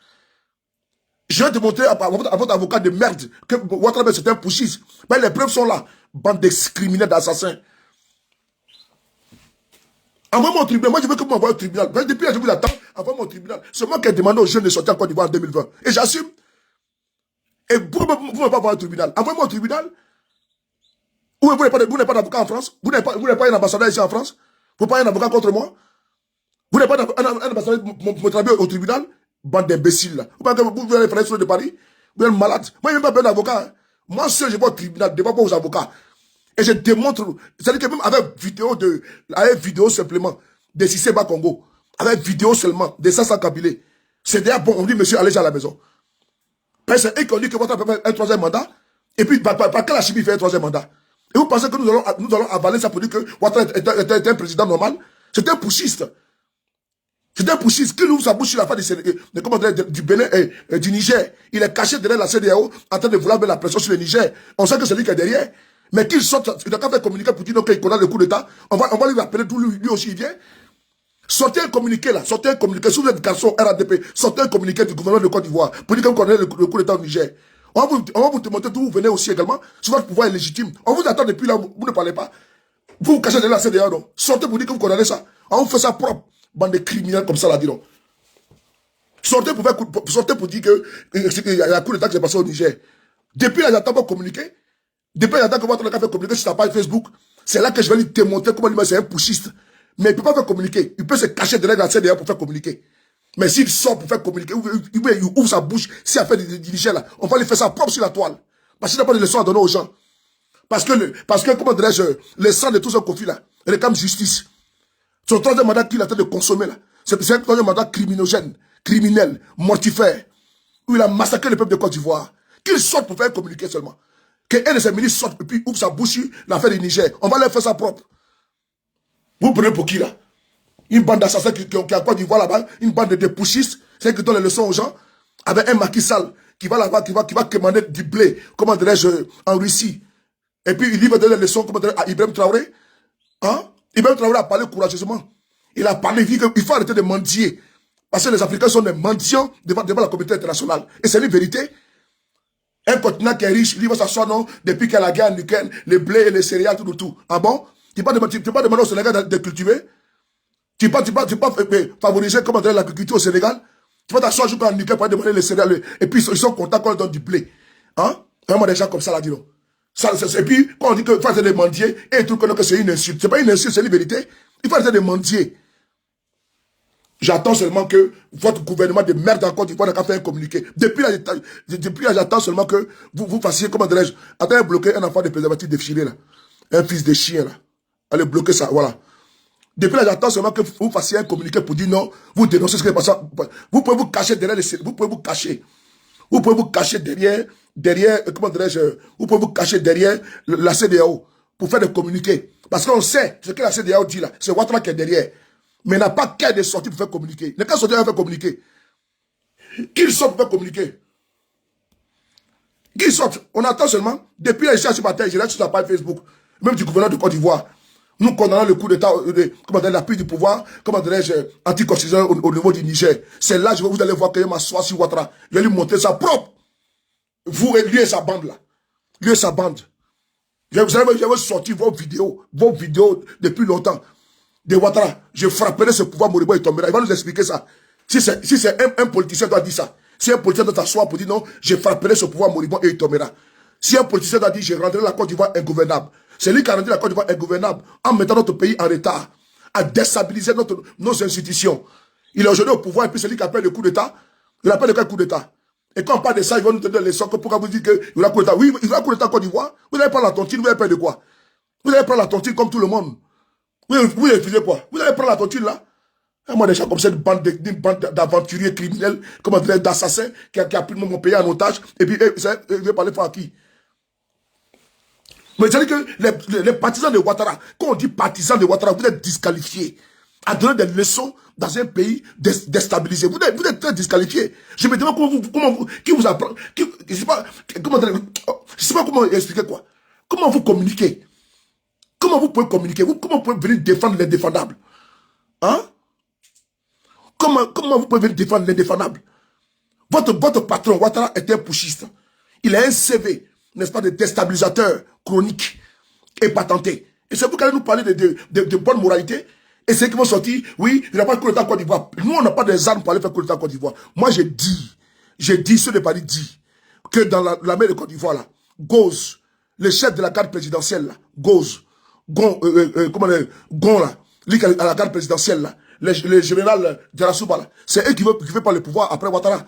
Je vais démontrer à votre avocat de merde que Ouattara c'est un pouchiste. Mais les preuves sont là. Bande de criminels, d'assassins. Envoyez-moi au tribunal. Moi, je veux que vous m'envoyez au tribunal. Depuis là, je vous attends. Envoyez-moi au tribunal. C'est moi qui ai demandé aux jeunes de sortir en Côte d'Ivoire en 2020. Et j'assume. Et vous ne pouvez pas envoyer au tribunal. Envoyez-moi au tribunal. Vous n'avez pas d'avocat en France. Vous n'avez pas un ambassadeur ici en France. Vous n'avez pas un avocat contre moi. Vous n'avez pas un ambassadeur pour travailler au tribunal. Bande d'imbéciles là. Vous allez faire les de Paris. Vous êtes malade. Moi, je n'ai même pas besoin d'avocat. Hein. Moi, seul, je vais au tribunal, devant vos avocats. Et je démontre. C'est-à-dire que même avec vidéo simplement, de Sisseba Congo, avec vidéo seulement, de Sassa Kabilé, c'est déjà bon. On dit, monsieur, allez à la maison. C'est eux qui ont dit que votre peut faire un troisième mandat. Et puis, par quel chimie fait un troisième mandat? Et vous pensez que nous allons avaler ça pour dire que Ouattara est un président normal? C'est un pouchiste. C'est un pouchiste qui ouvre sa bouche sur la fin du Bénin et du Niger. Il est caché derrière la CEDEAO en train de vouloir mettre la pression sur le Niger. On sait que c'est lui qui est derrière. Mais qu'il sorte, il n'a qu'à faire communiquer pour dire qu'il connaît le coup d'État. On va lui rappeler d'où lui aussi il vient. Sortez un communiqué là, sortez un communiqué. Si vous êtes garçon RADP, sortez un communiqué du gouvernement de Côte d'Ivoire pour dire que vous connaissez le coup d'État au Niger. On va vous demander d'où vous venez aussi également. Si votre pouvoir est légitime. On vous attend depuis là, vous ne parlez pas. Vous vous cachez derrière la CEDEAO, non? Sortez pour dire que vous connaissez ça. On vous fait ça propre. Bande de criminels comme ça, là, dis donc. Sortez pour dire que il y a un coup d'État qui s'est passé au Niger. Depuis là, j'attends pas communiquer. Depuis là, j'attends que votre gars fait communiquer sur sa page Facebook. C'est là que je vais lui démontrer comment lui, c'est un pouchiste. Mais il ne peut pas faire communiquer. Il peut se cacher derrière la CEDEAO pour faire communiquer. Mais s'il sort pour faire communiquer, il ouvre sa bouche, s'il a fait du Niger là, on va lui faire ça propre sur la toile. Parce qu'il n'a pas de leçons à donner aux gens. Parce que comment dirais-je, le sang de tout ce conflit là, réclame justice. Son troisième mandat qu'il a train de consommer là, c'est un troisième mandat criminogène, criminel, mortifère, où il a massacré le peuple de Côte d'Ivoire. Qu'il sorte pour faire communiquer seulement. Qu'un de ses ministres sorte et puis ouvre sa bouche sur l'affaire du Niger. On va leur faire ça propre. Vous prenez pour qui là? Une bande d'assassins qui a Côte d'Ivoire là-bas, une bande de dépouchistes, c'est qui donne les leçons aux gens, avec un Macky Sall qui va là-bas, qui va commander du blé, comment dirais-je, en Russie. Et puis il va donner les leçons, comment dirais-je, à Ibrahim Traoré. Hein? Ibrahim Traoré a parlé courageusement. Il a parlé, il dit qu'il faut arrêter de mendier. Parce que les Africains sont des mendiants devant la communauté internationale. Et c'est une vérité. Un continent qui est riche, il va s'asseoir, non, depuis qu'il y a la guerre en Ukraine, les blés et les céréales, tout. Ah bon? Tu ne peux pas demander au Sénégal de cultiver? Tu ne peux pas favoriser comment dire l'agriculture au Sénégal? Tu vas t'asseoir jusqu'en Ukraine pour demander les céréales. Et puis ils sont contents quand on leur donne du blé. Hein? Vraiment des gens comme ça là, dis-donc. Et puis, quand on dit qu'il faut arrêter de mendier, et ils trouvent que c'est une insulte. Ce n'est pas une insulte, c'est une vérité. Il faut arrêter de mendier. J'attends seulement que votre gouvernement de merde en Côte d'Ivoire n'a qu'à faire un communiqué. Depuis là, j'attends seulement que vous fassiez, comment dirais-je, attendez bloquer un enfant de préservatif déchiré là. Un fils de chien là. Allez bloquer ça, voilà. Depuis là, j'attends seulement que vous fassiez un communiqué pour dire non, vous dénoncez ce qui est passé. Vous pouvez vous cacher derrière vous pouvez vous cacher. Vous pouvez vous cacher derrière, comment dirais-je, vous pouvez vous cacher derrière la CEDEAO pour faire des communiqués. Parce qu'on sait ce que la CEDEAO dit là. C'est Ouattara qui est derrière. Mais il n'a pas qu'à de sortir pour faire communiquer. Il n'a qu'à sortir pour faire communiquer. Qu'il sorte pour faire communiquer. Qu'il sorte. On attend seulement. Depuis les ce matin, je reste sur sa page Facebook, même du gouvernement de Côte d'Ivoire. Nous condamnons le coup d'État, l'appui du pouvoir, comment dirais-je, anticonstitutionnel au niveau du Niger. C'est là que vous allez voir que je m'assois sur Ouattara. Je vais lui montrer ça propre. Vous et lui et sa bande là. Lui et sa bande. Je vais sortir vos vidéos depuis longtemps. De Ouattara, je frapperai ce pouvoir moribond et tombera. Il va nous expliquer ça. Si c'est un politicien doit dire ça. Si un politicien doit s'asseoir pour dire non, je frapperai ce pouvoir moribond et il tombera. Si un politicien doit dire je rendrai la Côte d'Ivoire ingouvernable. C'est lui qui a rendu la Côte d'Ivoire ingouvernable en mettant notre pays en retard, à déstabiliser nos institutions. Il est aujourd'hui au pouvoir et puis c'est lui qui appelle le coup d'État. Il appelle le coup d'État. Et quand on parle de ça, il va nous donner des leçons. Pourquoi vous dites qu'il y aura coup d'État? Oui, il y aura coup d'État en Côte d'Ivoire. Vous allez prendre la tontine, vous allez peur de quoi? Vous allez prendre la tontine comme tout le monde. Vous refusez quoi? Vous allez prendre la tontine là? Et moi, des gens comme ça, une bande d'aventuriers criminels, comment dire, d'assassins, qui a pris mon pays en otage, et puis il veut parler à qui? Mais c'est-à-dire que les partisans de Ouattara, quand on dit partisans de Ouattara, vous êtes disqualifiés. à donner des leçons dans un pays déstabilisé. Vous êtes très disqualifié. Je me demande qui vous apprend, je ne sais pas comment expliquer quoi. Comment vous communiquez? Comment vous pouvez communiquer? Comment vous pouvez venir défendre l'indéfendable? Hein? Comment vous pouvez venir défendre l'indéfendable? Votre patron, Ouattara, est un pushiste. Il a un CV, n'est-ce pas, de déstabilisateur chronique et patenté. Et c'est vous qui allez nous parler de bonne moralité. Et c'est qui vont sortir, oui, il n'y a pas de coup d'État en Côte d'Ivoire. Nous, on n'a pas des armes pour aller faire coup d'État en Côte d'Ivoire. Moi, j'ai dit, ce n'est pas dit, que dans la mer de Côte d'Ivoire, là, Goz, le chef de la garde présidentielle, là, Goz, Gon, là, lui à la garde présidentielle, là, le général Djarassouba, là, c'est eux qui veulent pas le pouvoir après Ouattara.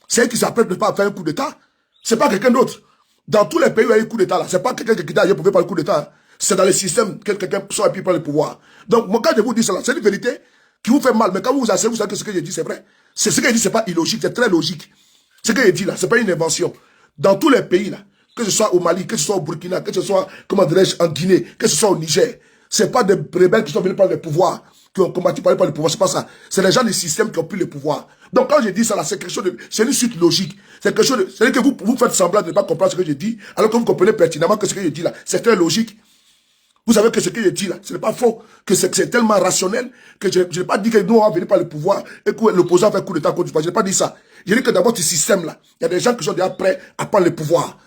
C'est eux qui s'apprêtent de pas faire un coup d'État. C'est pas quelqu'un d'autre. Dans tous les pays où il y a eu un coup d'État, là, c'est pas quelqu'un qui est ailleurs pour faire le coup d'État. Hein. C'est dans le système que quelqu'un soit appuyé par le pouvoir. Donc, moi, quand je vous dis cela, c'est une vérité qui vous fait mal. Mais quand vous vous asseyez, vous savez que ce que je dis, c'est vrai. C'est ce que je dis, c'est pas illogique, c'est très logique. Ce que je dis là, c'est pas une invention. Dans tous les pays là, que ce soit au Mali, que ce soit au Burkina, que ce soit, comment dirais-je, en Guinée, que ce soit au Niger, c'est pas des rebelles qui sont venus par le pouvoir, qui ont combattu par le pouvoir, c'est pas ça. C'est les gens du système qui ont pris le pouvoir. Donc quand je dis ça là, c'est quelque chose de, c'est une suite logique. C'est quelque chose de, c'est-à-dire que vous faites semblant de ne pas comprendre ce que je dis, alors que vous comprenez pertinemment que ce que je dis là, c'est très logique. Vous savez que ce que je dis là, ce n'est pas faux, que c'est tellement rationnel, que je n'ai pas dit que nous on va venir par le pouvoir et que l'opposant fait coup d'État contre l'État. Je n'ai pas dit ça. J'ai dit que dans votre système là, il y a des gens qui sont déjà prêts à prendre le pouvoir.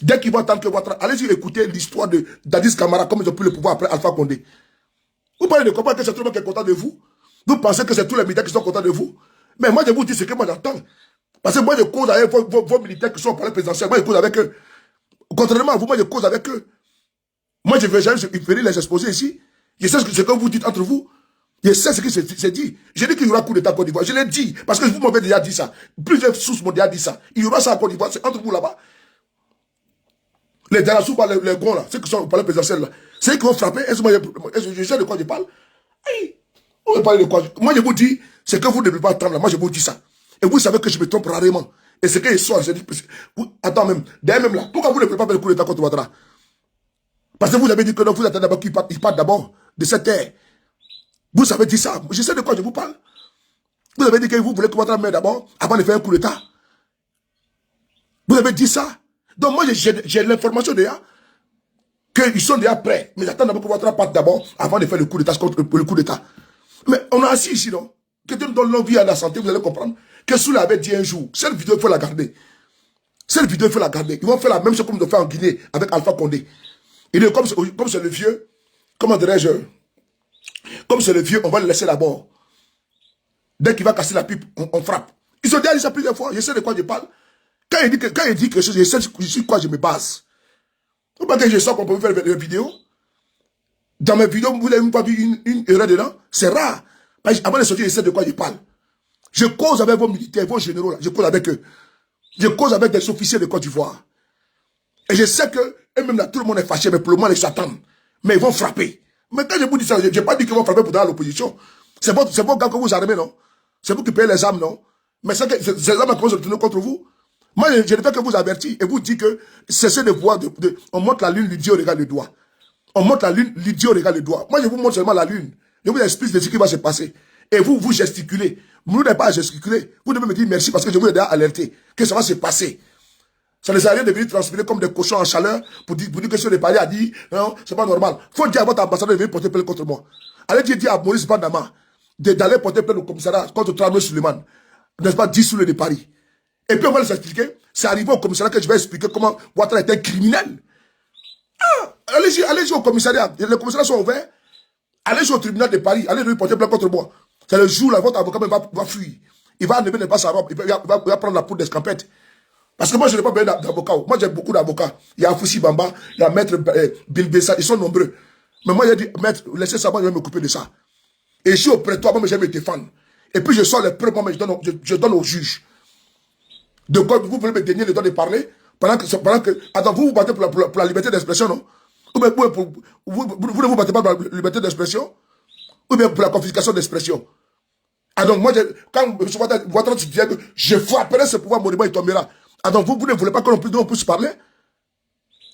Dès qu'ils vont entendre que votre... Allez-y écouter l'histoire de Dadis Camara, comme ils ont pris le pouvoir après Alpha Condé. Vous parlez de comprendre que c'est tout le monde qui est content de vous. Vous pensez que c'est tous les militaires qui sont contents de vous. Mais moi je vous dis ce que moi j'entends. Parce que moi je cause avec vos militaires qui sont au palais présidentiel. Moi je cause avec eux. Contrairement à vous, moi je cause avec eux. Moi, je vais jamais venir les exposer ici. Je sais ce que vous dites entre vous. Je sais ce que c'est dit. J'ai dit qu'il y aura coup d'État en Côte d'Ivoire. Je l'ai dit. Parce que vous m'avez déjà dit ça. Plusieurs sources m'ont déjà dit ça. Il y aura ça en Côte d'Ivoire. C'est entre vous là-bas. Les Djarassouba, les gros là, ceux qui sont au palais présidentiel là, c'est eux qui vont frapper. Je sais de quoi je parle. Aïe. On va parler de quoi. Moi, je vous dis, c'est que vous ne devez pas attendre là. Moi, je vous dis ça. Et vous savez que je me trompe rarement. Et c'est que je sois, je dis, attends même, d'ailleurs même là, pourquoi vous ne pouvez pas faire le coup d'État contre Ouattara? Parce que vous avez dit que non, vous attendez d'abord qu'il parte d'abord de cette terre. Vous avez dit ça. Je sais de quoi je vous parle. Vous avez dit que vous voulez que Ouattara meure d'abord avant de faire un coup d'État. Vous avez dit ça. Donc moi, j'ai l'information déjà qu'ils sont déjà prêts. Mais j'attends d'abord que Ouattara parte d'abord avant de faire le coup d'État contre le coup d'État. Mais on a assis ici, non? Que Dieu nous donne l'envie à la santé, vous allez comprendre. Que Soula avait dit un jour, cette vidéo, il faut la garder. Cette vidéo, il faut la garder. Ils vont faire la même chose comme ils ont fait en Guinée avec Alpha Condé. Il est comme c'est le vieux, comment dirais-je, comme c'est le vieux, on va le laisser d'abord. Dès qu'il va casser la pipe, on frappe. Ils ont déjà dit ça plusieurs fois, je sais de quoi je parle. Quand il dit quelque chose, je sais sur quoi je me base. Vous voyez que je sens qu'on peut faire des vidéos. Dans mes vidéos, vous n'avez pas vu une erreur dedans. C'est rare. Avant de sortir, je sais de quoi je parle. Je cause avec vos militaires, vos généraux, là. Je cause avec eux. Je cause avec des officiers de Côte d'Ivoire. Et je sais que, eux-mêmes là, tout le monde est fâché, mais pour le moment, ils s'attendent. Mais ils vont frapper. Mais quand je vous dis ça, je n'ai pas dit qu'ils vont frapper pour dans l'opposition. C'est vos gars que vous armez, non? C'est vous qui payez les armes, non? Mais ces armes vont se retourner contre vous. Moi, je ne fais que vous avertir et vous dire que cessez de voir, on montre la lune, l'idiot regarde le doigt. On montre la lune, l'idiot regarde le doigt. Moi, je vous montre seulement la lune. Je vous explique de ce qui va se passer. Et vous, vous gesticulez. Vous n'avez pas à gesticuler. Vous devez me dire merci parce que je vous ai déjà alerté que ça va se passer. Ça ne sert à rien de venir transpirer comme des cochons en chaleur pour dire que si le palais a dit, non, c'est pas normal. Faut dire à votre ambassadeur de venir porter plainte contre moi. Allez dire à Maurice Bandama d'aller porter plainte au commissariat contre Traoré Suleiman. N'est-ce pas, 10 sous le de Paris. Et puis on va les expliquer. C'est arrivé au commissariat que je vais expliquer comment Ouattara était un criminel. Ah, allez-y au commissariat. Les commissariats sont ouverts. Allez-y au tribunal de Paris. Allez lui porter plainte contre moi. C'est le jour là, votre avocat va fuir. Il va enlever pas sa robe. Il va prendre la poudre d'escampette. Parce que moi, je n'ai pas besoin d'avocats. Moi, j'ai beaucoup d'avocats. Il y a Foussi Bamba, il y a Maître Bilbessa, ils sont nombreux. Mais moi, j'ai dit, Maître, laissez ça, moi, je vais m'occuper de ça. Et je suis auprès de toi, moi, je vais me défendre. Et puis, je sors les preuves, moi, je donne au juge. De quoi vous voulez me donner le droit de parler pendant que attends, vous vous battez pour la liberté d'expression, non? Ou bien vous ne vous battez pas pour la liberté d'expression? Ou bien pour la confiscation d'expression? Ah donc, moi, quand M. Ouattara dit que je frapperai ce pouvoir, monument, il tombera. Ah donc, vous ne voulez pas que l'on puisse parler?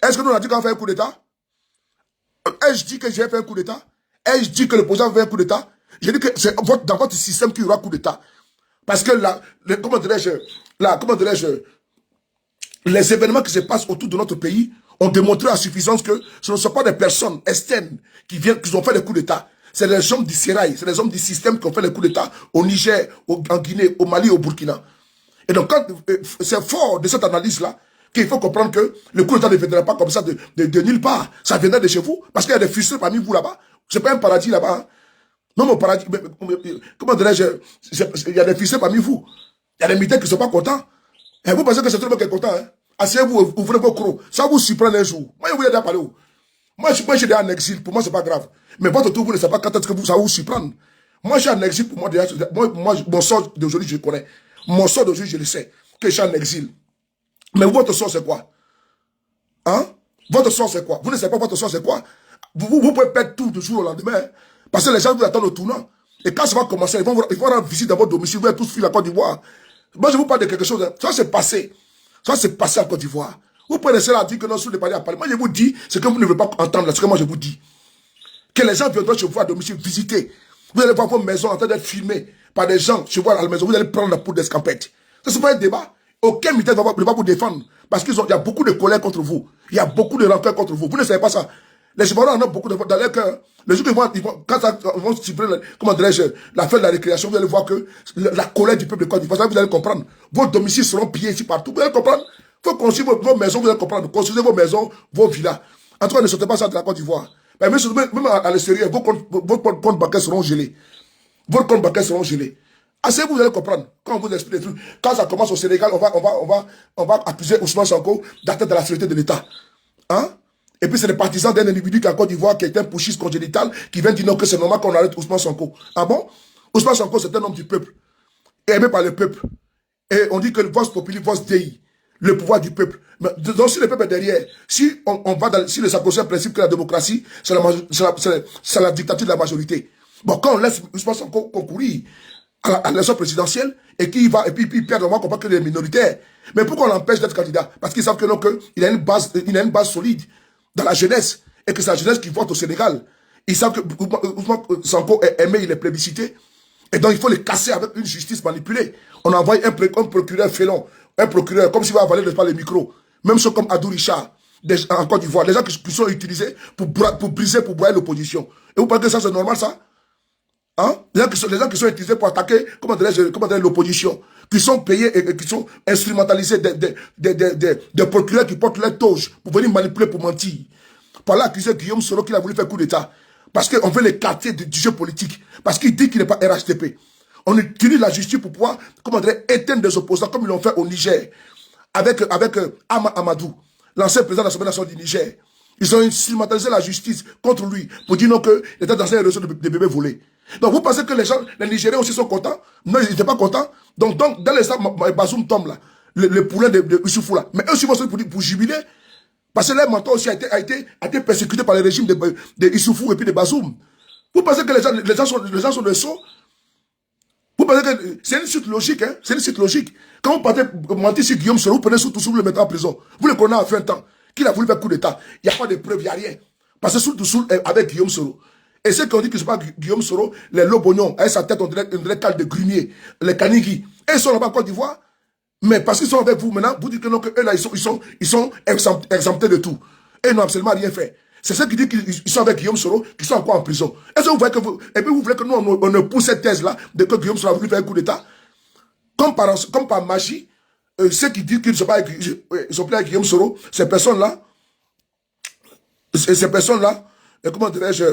Est-ce que nous on a dit qu'on va faire un coup d'État? Ai-je dit que j'ai fait un coup d'État? Ai-je dit que le président veut un coup d'État? Je dis que c'est dans votre système qu'il y aura coup d'État. Parce que comment dirais-je, les événements qui se passent autour de notre pays ont démontré à suffisance que ce ne sont pas des personnes externes qui ont fait des coups d'État. C'est les hommes du sérail, c'est les hommes du système qui ont fait les coups d'État au Niger, en Guinée, au Mali, au Burkina. Et donc, c'est fort de cette analyse-là qu'il faut comprendre que le coup d'État ne viendra pas comme ça de nulle part. Ça viendra de chez vous, parce qu'il y a des frustrés parmi vous là-bas. C'est pas un paradis là-bas. Hein. Non, mon paradis, comment dirais-je, il y a des frustrés parmi vous. Il y a des militaires qui ne sont pas contents. Et vous pensez que c'est tout le monde qui est content. Hein? Asseyez-vous, ouvrez vos crocs. Ça vous surprend un jour. Moi, je vous ai déjà parlé où? Moi, je suis déjà en exil. Pour moi, c'est pas grave. Mais votre tour, vous ne savez pas quand est-ce que ça vous surprend. Moi, je suis en exil. Pour moi, déjà, mon sort d'aujourd'hui, je le connais. Mon sort d'aujourd'hui, je le sais. Que je suis en exil. Mais votre sort, c'est quoi? Hein? Votre sort, c'est quoi? Vous ne savez pas votre sort, c'est quoi? Vous pouvez perdre tout du jour au lendemain. Hein? Parce que les gens vous attendent au tournant. Et quand ça va commencer, ils vont rendre visite dans votre domicile. Vous allez tous fuir la Côte d'Ivoire. Moi, je vous parle de quelque chose. Hein. Ça, c'est passé. Ça, c'est passé en Côte d'Ivoire. Vous pouvez rester là à dire que non, sous les parler à parler. Moi, je vous dis ce que vous ne voulez pas entendre, ce que moi, je vous dis. Que les gens viendront chez vous à domicile visiter. Vous allez voir vos maisons en train d'être filmées par des gens chez vous à la maison. Vous allez prendre la poudre d'escampette. Ça, c'est pas un débat. Aucun militaire ne va vous défendre. Parce qu'il y a beaucoup de colère contre vous. Il y a beaucoup de rancœur contre vous. Vous ne savez pas ça. Les Ivoiriens en ont beaucoup de dans leur cœur. Les jours quand ils vont supprimer, comment dirais-je, la fin de la récréation, vous allez voir que la colère du peuple de Côte d'Ivoire, vous allez comprendre. Vos domiciles seront pillés ici partout. Vous allez comprendre. Il faut construire vos maisons, vous allez comprendre. Construisez vos maisons, vos villas. En tout cas, ne sortez pas ça de la Côte d'Ivoire. Mais même à l'extérieur, vos comptes bancaires seront gelés. Vos comptes bancaires seront gelés. Assez, vous allez comprendre. Quand on vous explique des trucs, quand ça commence au Sénégal, on va accuser Ousmane Sonko d'atteinte à la sécurité de l'État. Hein? Et puis c'est les partisans d'un individu qui est en Côte d'Ivoire, qui est un putschiste congénital, qui vient dire non, que c'est normal qu'on arrête Ousmane Sonko. Ah bon? Ousmane Sonko, c'est un homme du peuple, aimé par le peuple. Et on dit que le vox populi, vox dei, le pouvoir du peuple. Mais, donc si le peuple est derrière, si on va dans, si le sacro-saint principe que la démocratie, c'est la dictature de la majorité. Bon, quand on laisse Ousmane Sonko concourir à l'élection présidentielle, et qu'il va, et puis il perd, on va comprendre qu'il est minoritaire. Mais pourquoi on l'empêche d'être candidat? Parce qu'ils savent que non, qu'il a une base solide dans la jeunesse, et que c'est la jeunesse qui vote au Sénégal. Ils savent que Ousmane Sonko est aimé, il est plébiscité, et donc il faut les casser avec une justice manipulée. On envoie un procureur félon, un procureur, comme s'il va avaler le micro. Même chose comme Adou Richard, en Côte d'Ivoire, les gens qui sont utilisés pour briser, pour broyer l'opposition. Et vous pensez que ça c'est normal ça? Hein? Les gens qui sont utilisés pour attaquer, comment dirais-je, l'opposition, qui sont payés et qui sont instrumentalisés des procureurs qui portent leur toge pour venir manipuler, pour mentir. Par là, accuser Guillaume Soro qu'il a voulu faire coup d'État. Parce qu'on veut l'écarter du jeu politique. Parce qu'il dit qu'il n'est pas RHDP. On utilise la justice pour pouvoir, comment dirais, éteindre des opposants comme ils l'ont fait au Niger. Avec Amadou, l'ancien président de l'Assemblée nationale du Niger. Ils ont instrumentalisé la justice contre lui pour dire non qu'il était dans un réseau de bébés volés. Donc vous pensez que les Nigériens aussi sont contents? Non, ils n'étaient pas contents. Donc dans l'instant, Bazoum tombe là, le poulain de Issoufou là. Mais eux aussi vont se pour jubiler. Parce que leur mentor aussi a été persécuté par le régime de Issoufou et puis de Bazoum. Vous pensez que les gens sont des sots? Vous pensez que c'est une suite logique, hein? C'est une suite logique. Quand vous partez mentir sur Guillaume Soro, vous prenez surtout vous le mettez en prison. Vous le connaissez à 20 ans. Qu'il a voulu faire coup d'État. Il n'y a pas de preuves, il n'y a rien. Parce que surtout avec Guillaume Soro. Et ceux qui ont dit que ce n'est pas Guillaume Soro, les Lobognon, avec sa tête, on dirait cale de Grumier, les Kanigui, et ils sont là-bas en Côte d'Ivoire. Mais parce qu'ils sont avec vous maintenant, vous dites que non, que eux là, ils sont exemptés de tout. Et ils n'ont absolument rien fait. C'est ceux qui disent qu'ils sont avec Guillaume Soro, qui sont encore en prison. Est-ce que vous voyez que et puis vous voulez que nous, on pousse cette thèse-là, de que Guillaume Soro a voulu faire un coup d'État? Comme par magie, ceux qui disent qu'ils ne sont pas avec Guillaume Soro, ces personnes-là, comment dirais-je,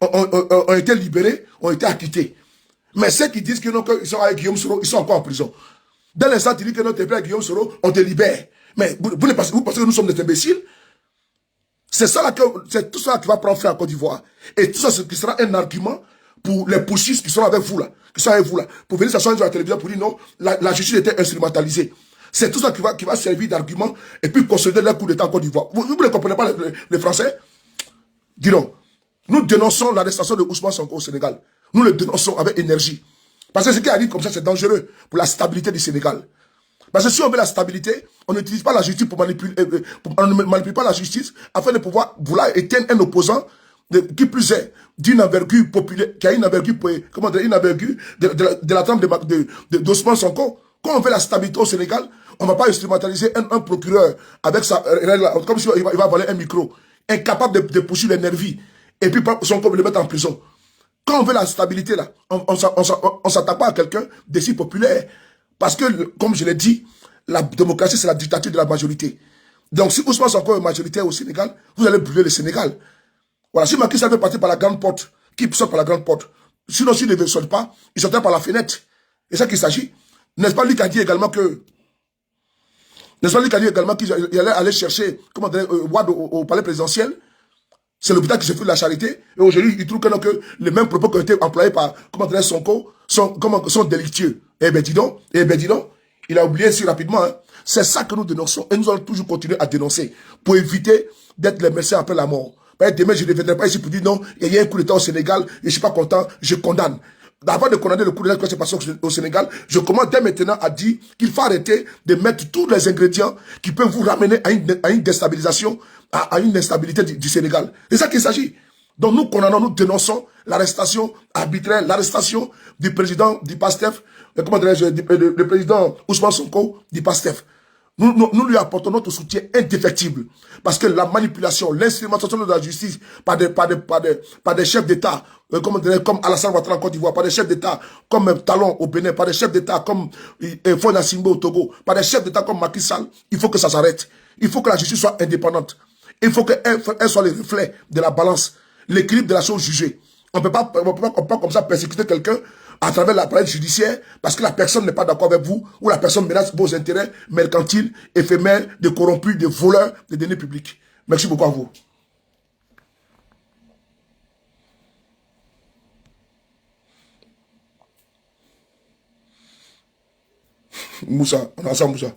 ont été libérés, ont été acquittés. Mais ceux qui disent qu'ils sont avec Guillaume Soro, ils sont encore en prison. Dès l'instant, tu dis que non, tu es avec Guillaume Soro, on te libère. Mais vous pensez que nous sommes des imbéciles? C'est tout ça qui va prendre fin en Côte d'Ivoire. Et tout ça, qui sera un argument pour les putschistes qui sont avec vous là, pour venir s'asseoir sur la télévision pour dire non, la justice était instrumentalisée. C'est tout ça qui va servir d'argument et puis consolider leur coup d'État en Côte d'Ivoire. Vous ne comprenez pas les Français? Dis-donc. Nous dénonçons l'arrestation de Ousmane Sonko au Sénégal. Nous le dénonçons avec énergie. Parce que ce qui arrive comme ça, c'est dangereux pour la stabilité du Sénégal. Parce que si on veut la stabilité, on n'utilise pas la justice pour manipuler, on ne manipule pas la justice afin de pouvoir éteindre un opposant qui plus est, d'une envergure populaire, qui a une envergure, comment dire, une envergure de la trempe d'Ousmane Sonko. Quand on fait la stabilité au Sénégal, on ne va pas instrumentaliser un procureur avec sa règle, comme si il va voler un micro, incapable de poursuivre les nervis, et puis Sonko le mettre en prison. Quand on veut la stabilité, là, on ne s'attaque pas à quelqu'un de si populaire. Parce que, comme je l'ai dit, la démocratie, c'est la dictature de la majorité. Donc, si Ousmane Sonko est majoritaire au Sénégal, vous allez brûler le Sénégal. Voilà, si Macky Sall veut partir par la grande porte, qu'il sorte par la grande porte. Sinon, s'il ne sort pas, il sortira par la fenêtre. C'est ça qu'il s'agit. N'est-ce pas lui qui a dit également que... N'est-ce pas lui qui a dit également qu'il allait aller chercher, comment dire, Wade au palais présidentiel? C'est l'hôpital qui se fout de la charité. Et aujourd'hui, il trouve que les mêmes propos qui ont été employés par, comment dire, Sonko sont délictueux. Eh bien, dis donc, il a oublié si rapidement. Hein. C'est ça que nous dénonçons. Et nous allons toujours continuer à dénoncer pour éviter d'être les messieurs après la mort. Demain, je ne reviendrai pas ici pour dire non, il y a un coup d'État au Sénégal, et je ne suis pas content, je condamne. Avant de condamner le coup d'État qui s'est passé au Sénégal, je commence dès maintenant à dire qu'il faut arrêter de mettre tous les ingrédients qui peuvent vous ramener à une déstabilisation, à une instabilité du Sénégal. C'est ça qu'il s'agit. Donc nous condamnons, nous dénonçons l'arrestation arbitraire, l'arrestation du président du PASTEF, comment dirais-je, le président Ousmane Sonko du PASTEF. Nous lui apportons notre soutien indéfectible. Parce que la manipulation, l'instrumentation de la justice par des chefs d'État, comme Alassane Ouattara en Côte d'Ivoire, par des chefs d'État comme Talon au Bénin, par des chefs d'État comme Faure Simbo au Togo, par des chefs d'État comme Macky Sall, il faut que ça s'arrête. Il faut que la justice soit indépendante. Il faut qu'elle soit le reflet de la balance, l'équilibre de la chose jugée. On ne peut pas comme ça persécuter quelqu'un à travers l'appareil judiciaire parce que la personne n'est pas d'accord avec vous ou la personne menace vos intérêts mercantiles, éphémères, de corrompus, de voleurs de données publiques. Merci beaucoup à vous. Moussa, on a ça Moussa.